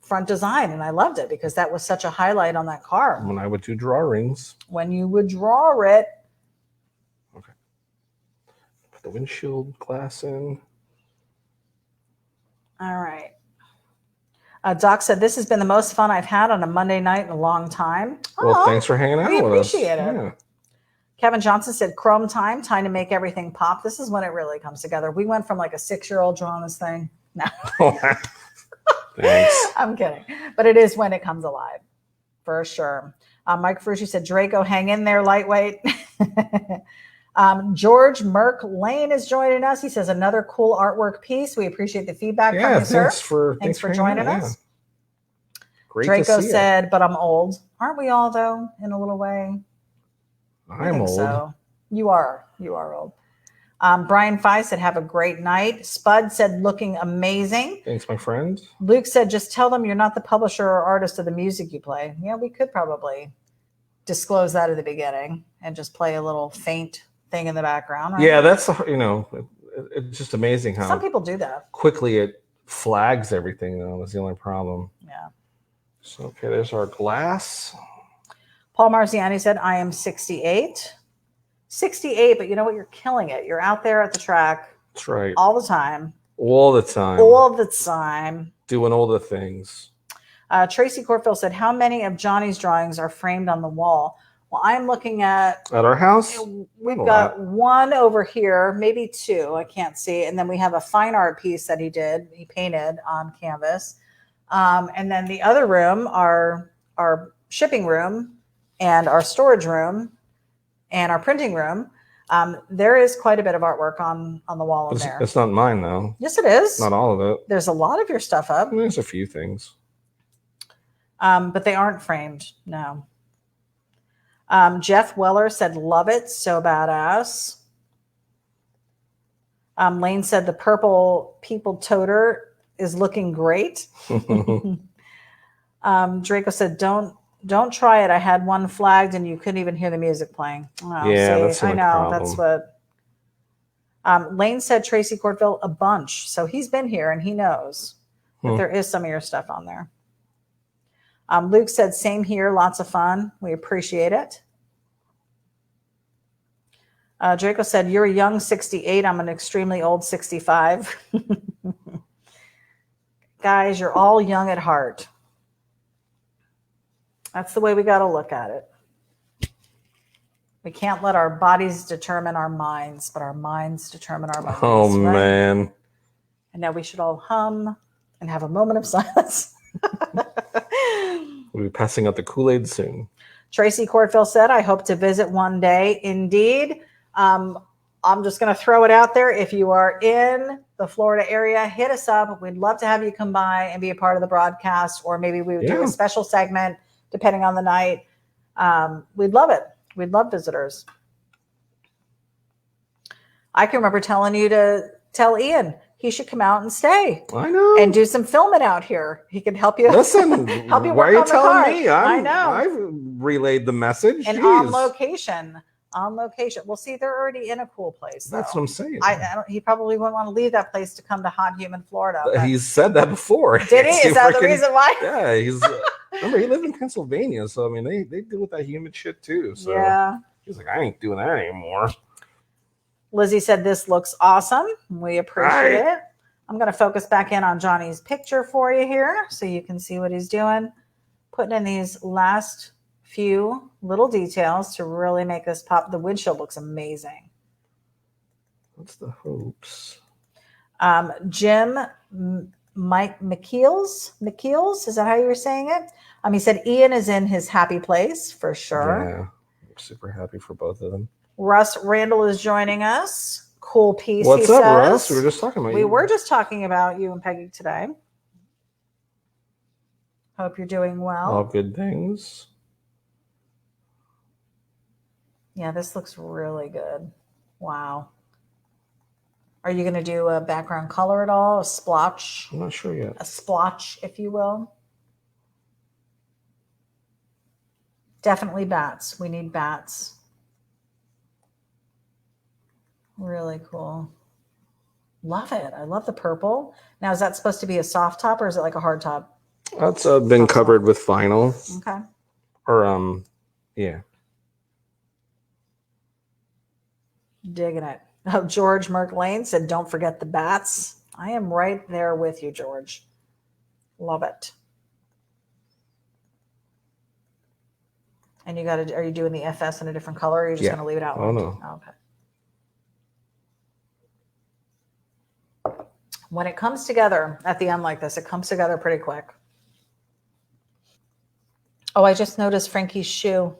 front design, and I loved it because that was such a highlight on that car. When I would do drawings. When you would draw it. Okay. Put the windshield glass in. All right. Doc said, this has been the most fun I've had on a Monday night in a long time. Well, thanks for hanging out with us. We appreciate it. Yeah. Kevin Johnson said, Chrome time to make everything pop. This is when it really comes together. We went from like a 6-year-old drawing this thing. No. Thanks. I'm kidding. But it is when it comes alive, for sure. Mike Ferrucci said, Draco, hang in there, lightweight. George Merck Lane is joining us. He says, another cool artwork piece. We appreciate the feedback from you, sir. Thanks for joining us. Great Draco said, but I'm old. Aren't we all, though, in a little way? I'm old. So. You are old. Brian Fye said, have a great night. Spud said, looking amazing. Thanks, my friend. Luke said, just tell them you're not the publisher or artist of the music you play. Yeah, we could probably disclose that at the beginning and just play a little faint thing in the background. Right? Yeah, that's, it's just amazing how some people do that. Quickly it flags everything, though. That's the only problem. Yeah. So, okay, there's our glass. Paul Marziani said, I am 68. 68, but you know what? You're killing it. You're out there at the track. That's right. All the time. All the time. All the time. Doing all the things. Tracy Corfield said, how many of Johnny's drawings are framed on the wall? Well, I'm looking at our house. We've got one over here, maybe two. I can't see. And then we have a fine art piece that he painted on canvas. And then the other room, our shipping room and our storage room and our printing room. There is quite a bit of artwork on the wall in there. It's not mine, though. Yes, it is. Not all of it. There's a lot of your stuff up. There's a few things. But they aren't framed, no. Jeff Weller said, love it. So badass. Lane said, the purple people toter is looking great. Draco said, don't try it. I had one flagged and you couldn't even hear the music playing. Oh, yeah, see, that's I know. problem. That's what. Lane said Tracy Cordville a bunch. So he's been here and he knows that there is some of your stuff on there. Luke said, same here. Lots of fun. We appreciate it. Draco said, you're a young 68. I'm an extremely old 65. Guys, you're all young at heart. That's the way we got to look at it. We can't let our bodies determine our minds, but our minds determine our bodies. Oh, right? man. And now we should all hum and have a moment of silence. We'll be passing out the Kool-Aid soon. Tracy Cordfield said, I hope to visit one day. Indeed. I'm just going to throw it out there. If you are in the Florida area, hit us up. We'd love to have you come by and be a part of the broadcast, or maybe we would do a special segment depending on the night. We'd love it. We'd love visitors. I can remember telling you to tell Ian he should come out and stay. I know. And do some filming out here. He can help you. Listen, help you why work are you on the telling car. me? I know. I've relayed the message. And on location. on location. Well, see, they're already in a cool place. That's though. what I'm saying. I don't. He probably wouldn't want to leave that place to come to hot, humid Florida. But He's said that before. did he? Is that the reason why? Yeah, he's. Remember, he lived in Pennsylvania, so I mean, they deal with that humid shit too. So yeah, he's like, I ain't doing that anymore. Lizzie said this looks awesome. We appreciate it. I'm going to focus back in on Johnny's picture for you here, so you can see what he's doing. Putting in these last few little details to really make this pop. The windshield looks amazing. What's the hopes? Jim Mike McKeels, is that how you were saying it? He said Ian is in his happy place for sure. Yeah, I'm super happy for both of them. Russ Randall is joining us. Cool piece. What's up, says. Russ? We were just talking about you. We were just talking about you and Peggy today. Hope you're doing well. All good things. Yeah, this looks really good. Wow. Are you going to do a background color at all? A splotch? I'm not sure yet. A splotch, if you will. Definitely bats. We need bats. Really cool. Love it. I love the purple. Now, is that supposed to be a soft top or is it like a hard top? That's been covered with vinyl. Okay. Or, yeah. Digging it. Oh, George Merck Lane said, don't forget the bats. I am right there with you, George. Love it. And you got to, are you doing the FS in a different color or are you just going to leave it out? Oh, no. Okay. When it comes together at the end like this, it comes together pretty quick. Oh, I just noticed Frankie's shoe.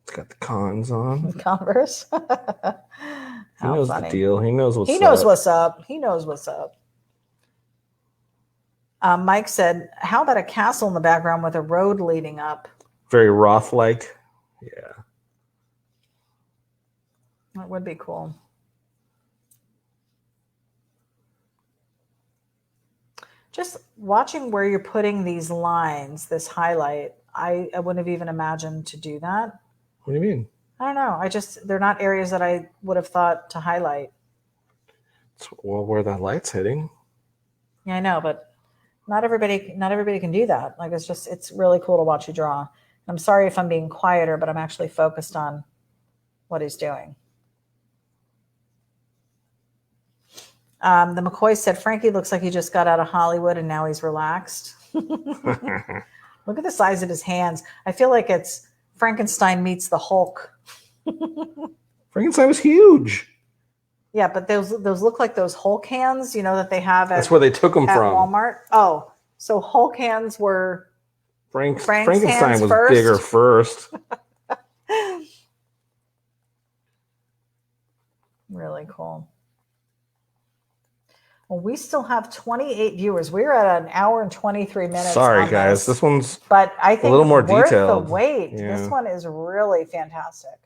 It's got the cons on. Converse. He knows the deal. He knows what's up. He knows what's up. He knows what's up. Mike said, how about a castle in the background with a road leading up? Very Roth-like. Yeah. That would be cool. Just watching where you're putting these lines, this highlight, I wouldn't have even imagined to do that. What do you mean? I don't know. They're not areas that I would have thought to highlight. Well, where that light's hitting. Yeah, I know, but not everybody can do that. Like, it's really cool to watch you draw. I'm sorry if I'm being quieter, but I'm actually focused on what he's doing. The McCoy said, Frankie looks like he just got out of Hollywood and now he's relaxed. Look at the size of his hands. I feel like it's Frankenstein meets the Hulk. Frankenstein was huge. Yeah, but those look like those Hulk hands, that they have That's where they took them from. Walmart. Oh, so Hulk hands were Frankenstein was first? bigger first. Really cool. Well, we still have 28 viewers. We're at an hour and 23 minutes. Sorry, guys. This one's but I think a little more worth detailed. The wait. Yeah. This one is really fantastic.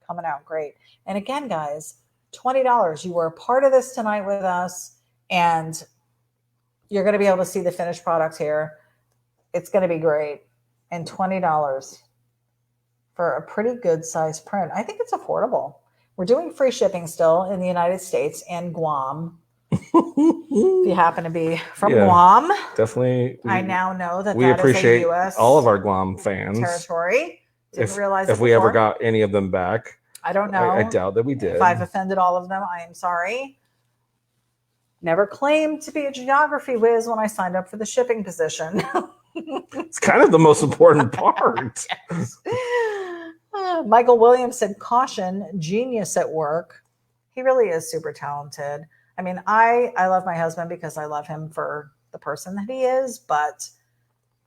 Coming out great. And again, guys, $20. You were a part of this tonight with us, and you're going to be able to see the finished product here. It's going to be great. And $20 for a pretty good size print. I think it's affordable. We're doing free shipping still in the United States and Guam. If you happen to be from Guam, definitely. I now know that we appreciate is a US all of our Guam fans territory. Didn't realize if we ever got any of them back. I don't know. I doubt that we did. If I've offended all of them, I am sorry. Never claimed to be a geography whiz when I signed up for the shipping position. It's kind of the most important part. Michael Williams said, caution, genius at work. He really is super talented. I mean, I love my husband because I love him for the person that he is, but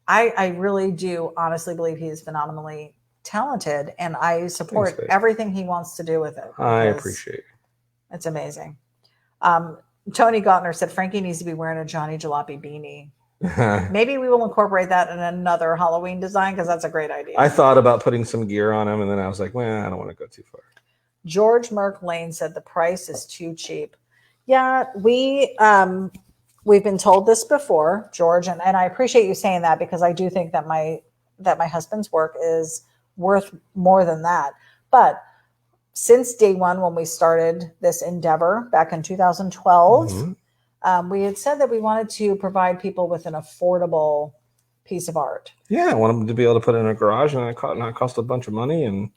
I really do honestly believe he is phenomenally talented, and I support everything he wants to do with it. I appreciate it. It's amazing. Tony Gautner said, Frankie needs to be wearing a Johnny Jalopy beanie. Maybe we will incorporate that in another Halloween design because that's a great idea. I thought about putting some gear on him, and then I was like, well, I don't want to go too far. George Merck Lane said the price is too cheap. Yeah, we've been told this before, George, and I appreciate you saying that because I do think that my husband's work is worth more than that. But since day one, when we started this endeavor back in 2012, we had said that we wanted to provide people with an affordable piece of art. Yeah, I want them to be able to put it in a garage and not cost a bunch of money. And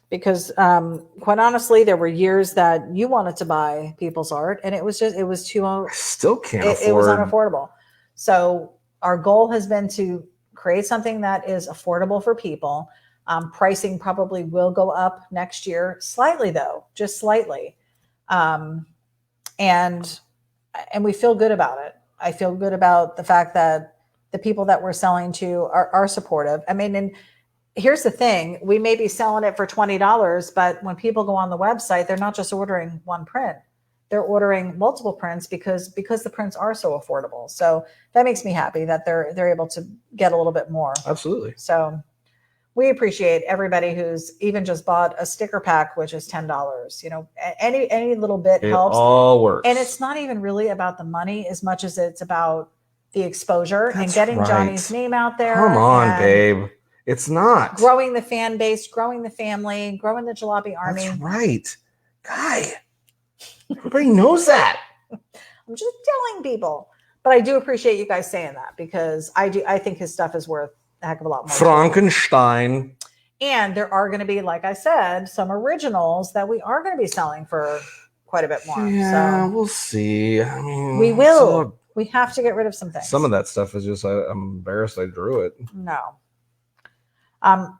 because quite honestly, there were years that you wanted to buy people's art and it was too, I still can't afford. It was unaffordable. So our goal has been to create something that is affordable for people. Pricing probably will go up next year, slightly though, just slightly. And we feel good about it. I feel good about the fact that the people that we're selling to are supportive. I mean, and here's the thing, we may be selling it for $20, but when people go on the website, they're not just ordering one print. They're ordering multiple prints because the prints are so affordable. So that makes me happy that they're able to get a little bit more. Absolutely. So we appreciate everybody who's even just bought a sticker pack, which is $10. You know, any little bit helps. It all works. And it's not even really about the money as much as it's about the exposure and getting Johnny's name out there. Come on, babe. It's not. Growing the fan base, growing the family, growing the Jalopy army. That's right. Guy, everybody knows that. I'm just telling people. But I do appreciate you guys saying that because I think his stuff is worth a heck of a lot more. Frankenstein. And there are going to be, like I said, some originals that we are going to be selling for quite a bit more. Yeah, so we'll see. I mean, we will. We have to get rid of some things. Some of that stuff is just, I'm embarrassed I drew it. No.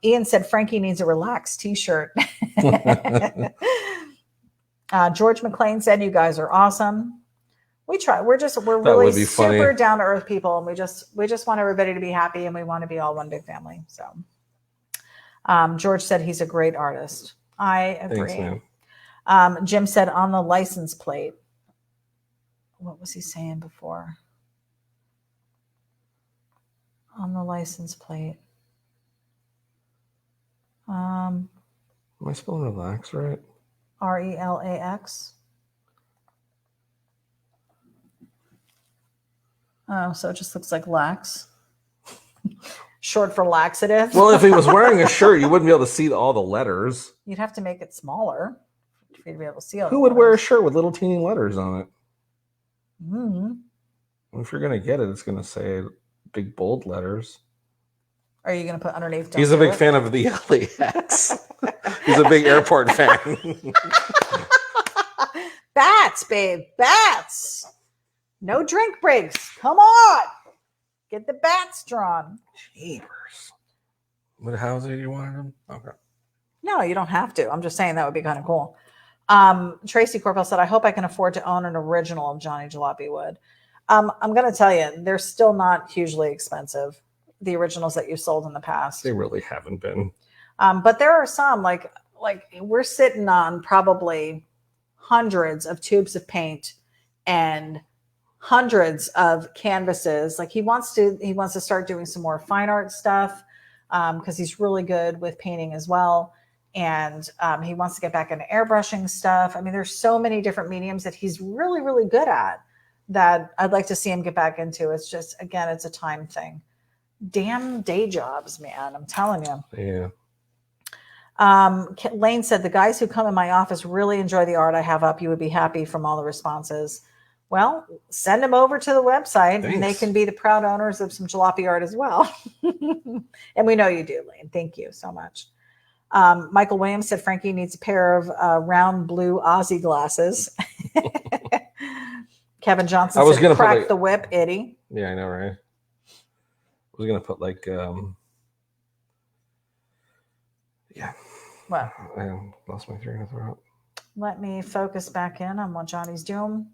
Ian said Frankie needs a relaxed t-shirt. George McLean said you guys are awesome. We try. We're really super down to earth people, and we just want everybody to be happy, and we want to be all one big family. So, George said he's a great artist. I agree. Thanks, man. Jim said on the license plate. What was he saying before? On the license plate. Am I spelling relax right? RELAX. Oh, so it just looks like lax. Short for laxative. Well, if he was wearing a shirt, you wouldn't be able to see all the letters. You'd have to make it smaller for you to be able to see all Who would wear a shirt with little teeny letters on it? If you're going to get it, it's going to say big bold letters. Are you going to put underneath? He's a big fan of the LAX. He's a big airport fan. Bats, babe. Bats. No drink breaks. Come on. Get the bats drawn. Jeepers. What house did you want them? Okay. No, you don't have to. I'm just saying that would be kind of cool. Tracy Corpel said, I hope I can afford to own an original of Johnny Jalopy wood. I'm going to tell you, they're still not hugely expensive. The originals that you sold in the past. They really haven't been. But there are some like we're sitting on probably hundreds of tubes of paint and hundreds of canvases. Like he wants to start doing some more fine art stuff because he's really good with painting as well. And he wants to get back into airbrushing stuff. I mean, there's so many different mediums that he's really, really good at that I'd like to see him get back into. It's just, again, it's a time thing. Damn day jobs, man. I'm telling you. Yeah. Lane said, the guys who come in my office really enjoy the art I have up. You would be happy from all the responses. Well, send them over to the website. Thanks. And they can be the proud owners of some Jalopy art as well. And we know you do, Lane. Thank you so much. Michael Williams said Frankie needs a pair of round blue Aussie glasses. Kevin Johnson said crack the whip, itty. Yeah, I know, right? I was going to put like, yeah. What? I lost my train of thought. Let me focus back in on what Johnny's doing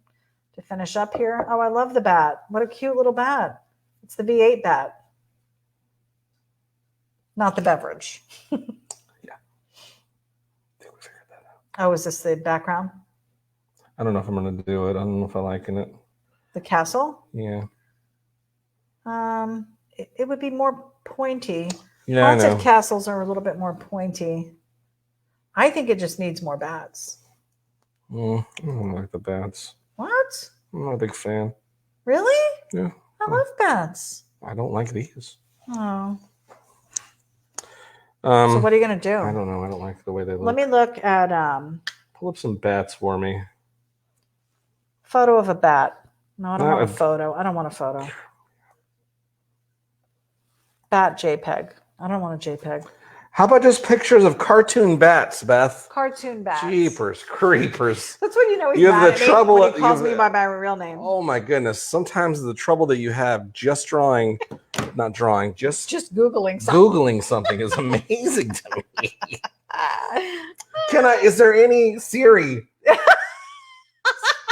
to finish up here. Oh, I love the bat. What a cute little bat. It's the V8 bat. Not the beverage. Yeah. I think we figured that out. Oh, is this the background? I don't know if I'm going to do it. I don't know if I like it. The castle? Yeah. It would be more pointy. Yeah, Haunted castles are a little bit more pointy. I think it just needs more bats. I don't like the bats. What? I'm not a big fan. Really? Yeah. I love bats. I don't like these. Oh. So what are you gonna do? I don't know. I don't like the way they look. Let me look at pull up some bats for me. Photo of a bat. No, I don't want a photo. I don't want a photo. Bat JPEG. I don't want a JPEG. How about just pictures of cartoon bats, Beth? Cartoon bats. Jeepers creepers. That's when you know he's You have mad the at me trouble when he calls me by my real name. Oh my goodness. Sometimes the trouble that you have just Googling something is amazing to me. Is there any Siri?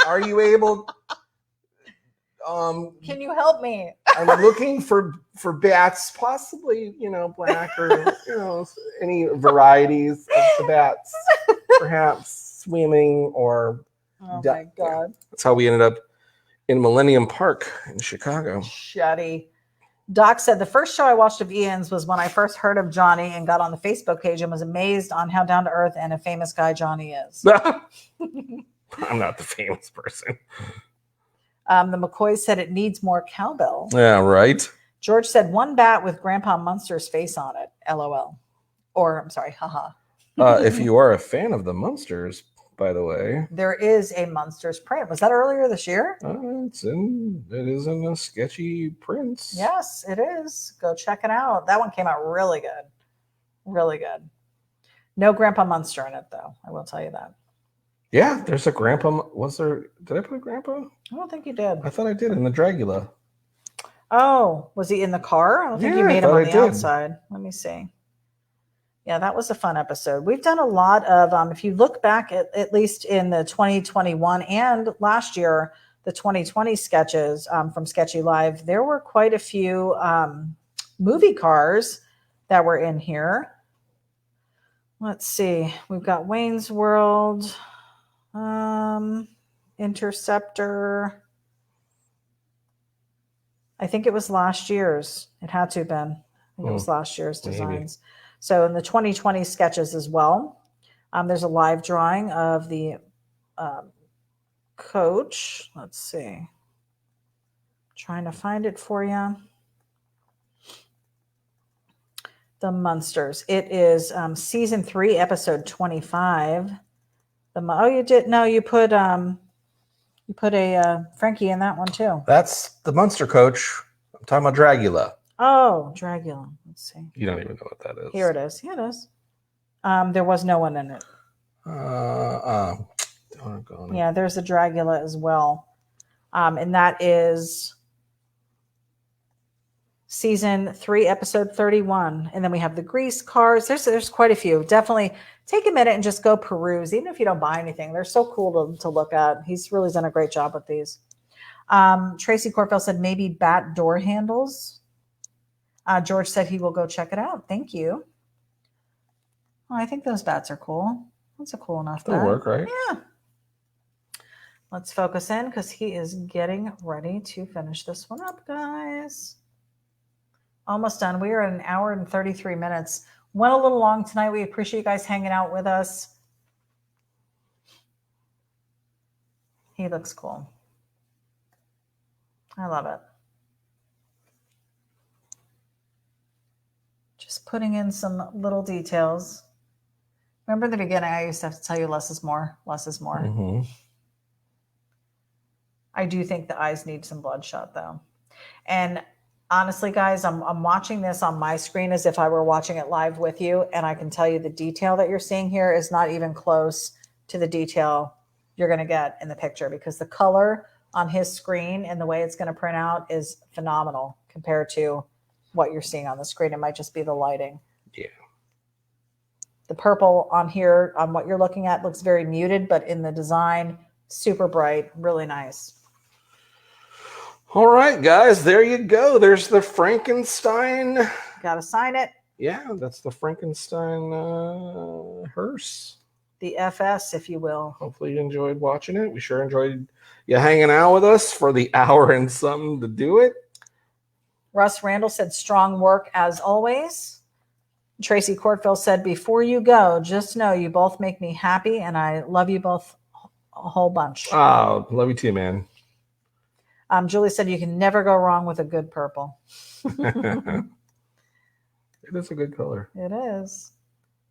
Are you able? Can you help me? I'm looking for bats, possibly, black or, any varieties of the bats, perhaps swimming or. Oh my God. That's how we ended up in Millennium Park in Chicago. Shuddy. Doc said the first show I watched of Ian's was when I first heard of Johnny and got on the Facebook page and was amazed on how down to earth and a famous guy Johnny is. I'm not the famous person. The McCoys said it needs more cowbell. Yeah, right. George said one bat with Grandpa Munster's face on it. LOL. Or, I'm sorry, haha. If you are a fan of the Munsters, by the way. There is a Munsters print. Was that earlier this year? It is in a Sketchy prints. Yes, it is. Go check it out. That one came out really good. Really good. No Grandpa Munster in it, though. I will tell you that. Yeah, there's a Grandpa. Was there? Did I put a Grandpa? I don't think you did. I thought I did in the Dragula. Oh, was he in the car? I don't think you made him on the outside. Let me see. Yeah, that was a fun episode. We've done a lot of, if you look back at least in the 2021 and last year, the 2020 sketches from Sketchy Live, there were quite a few movie cars that were in here. Let's see. We've got Wayne's World, Interceptor. I think it was last year's. It had to have been. I think it was last year's designs. Maybe. So in the 2020 sketches as well, there's a live drawing of the coach. Let's see. Trying to find it for you. The Munsters. It is season 3, episode 25. You did. No, you put a Frankie in that one too. That's the Munster coach. I'm talking about Dragula. Oh, Dragula. Let's see. You don't even know what that is. Here it is. Yeah, it is. There was no one in it. Yeah, there's a Dragula as well. And that is season 3, episode 31. And then we have the grease cars. There's quite a few. Definitely take a minute and just go peruse, even if you don't buy anything. They're so cool to look at. He's really done a great job with these. Tracy Corfell said maybe bat door handles. George said he will go check it out. Thank you. Oh, I think those bats are cool. That's a cool enough bat. They'll work, right? Yeah. Let's focus in because he is getting ready to finish this one up, guys. Almost done. We are at 1 hour and 33 minutes. Went a little long tonight. We appreciate you guys hanging out with us. He looks cool. I love it. Just putting in some little details. Remember in the beginning, I used to have to tell you less is more. Less is more. Mm-hmm. I do think the eyes need some bloodshot, though. And honestly, guys, I'm watching this on my screen as if I were watching it live with you. And I can tell you the detail that you're seeing here is not even close to the detail you're going to get in the picture, because the color on his screen and the way it's going to print out is phenomenal compared to what you're seeing on the screen. It might just be the lighting. Yeah. The purple on here, on what you're looking at, looks very muted, but in the design, super bright, really nice. All right, guys, there you go. There's the Frankenstein. Got to sign it. Yeah, that's the Frankenstein hearse. The FS, if you will. Hopefully you enjoyed watching it. We sure enjoyed you hanging out with us for the hour and something to do it. Russ Randall said, strong work as always. Tracy Courtfield said, before you go, just know you both make me happy, and I love you both a whole bunch. Oh, love you too, man. Julie said, you can never go wrong with a good purple. It is a good color. It is.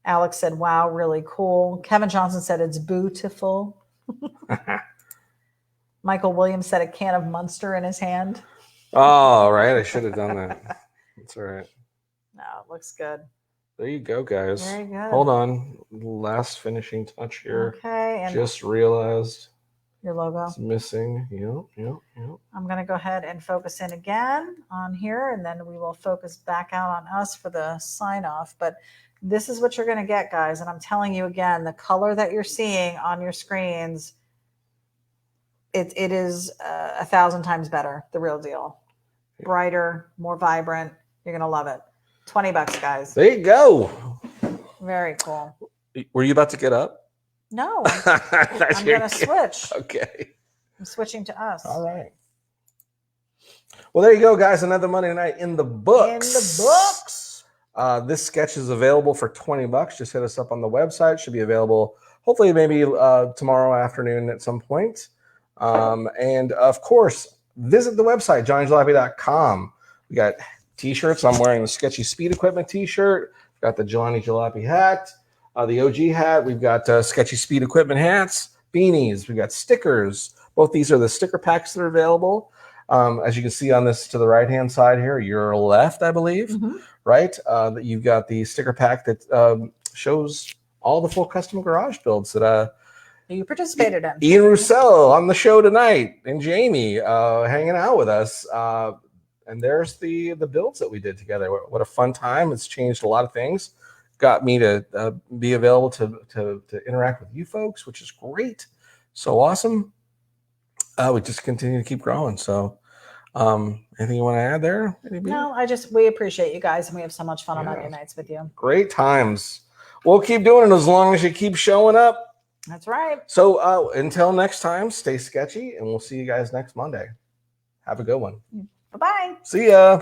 Alex said, wow, really cool. Kevin Johnson said it's beautiful. Michael Williams said a can of Munster in his hand. Oh, right. I should have done that. That's all right. No, it looks good. There you go, guys. Very good. Hold on. Last finishing touch here. Okay. And just realized your logo. It's missing. Yep. I'm going to go ahead and focus in again on here, and then we will focus back out on us for the sign off. But this is what you're going to get, guys. And I'm telling you again, the color that you're seeing on your screens, it is 1,000 times better. The real deal. Brighter, more vibrant. You're going to love it. $20, guys. There you go. Very cool. Were you about to get up? No, I'm going to switch. Okay. I'm switching to us. All right. Well, there you go, guys. Another Monday night in the books. In the books. This sketch is available for $20. Just hit us up on the website. Should be available hopefully maybe tomorrow afternoon at some point. And, of course, visit the website, johnnyjalopy.com. We got T-shirts. I'm wearing the Sketchy Speed Equipment T-shirt. Got the Johnny Jalopy hat. The OG hat. We've got Sketchy Speed Equipment hats, beanies. We've got stickers. Both these are the sticker packs that are available. As you can see on this to the right-hand side here, your left, I believe, right? You've got the sticker pack that shows all the full custom garage builds that you participated in. Ian Roussel on the show tonight, and Jamie hanging out with us. And there's the builds that we did together. What a fun time. It's changed a lot of things. Got me to be available to interact with you folks, which is great. So awesome. We just continue to keep growing. So anything you want to add there? No, we appreciate you guys, and we have so much fun on Monday nights with you. Great times. We'll keep doing it as long as you keep showing up. That's right. So until next time, stay sketchy, and we'll see you guys next Monday. Have a good one. Bye-bye. See ya.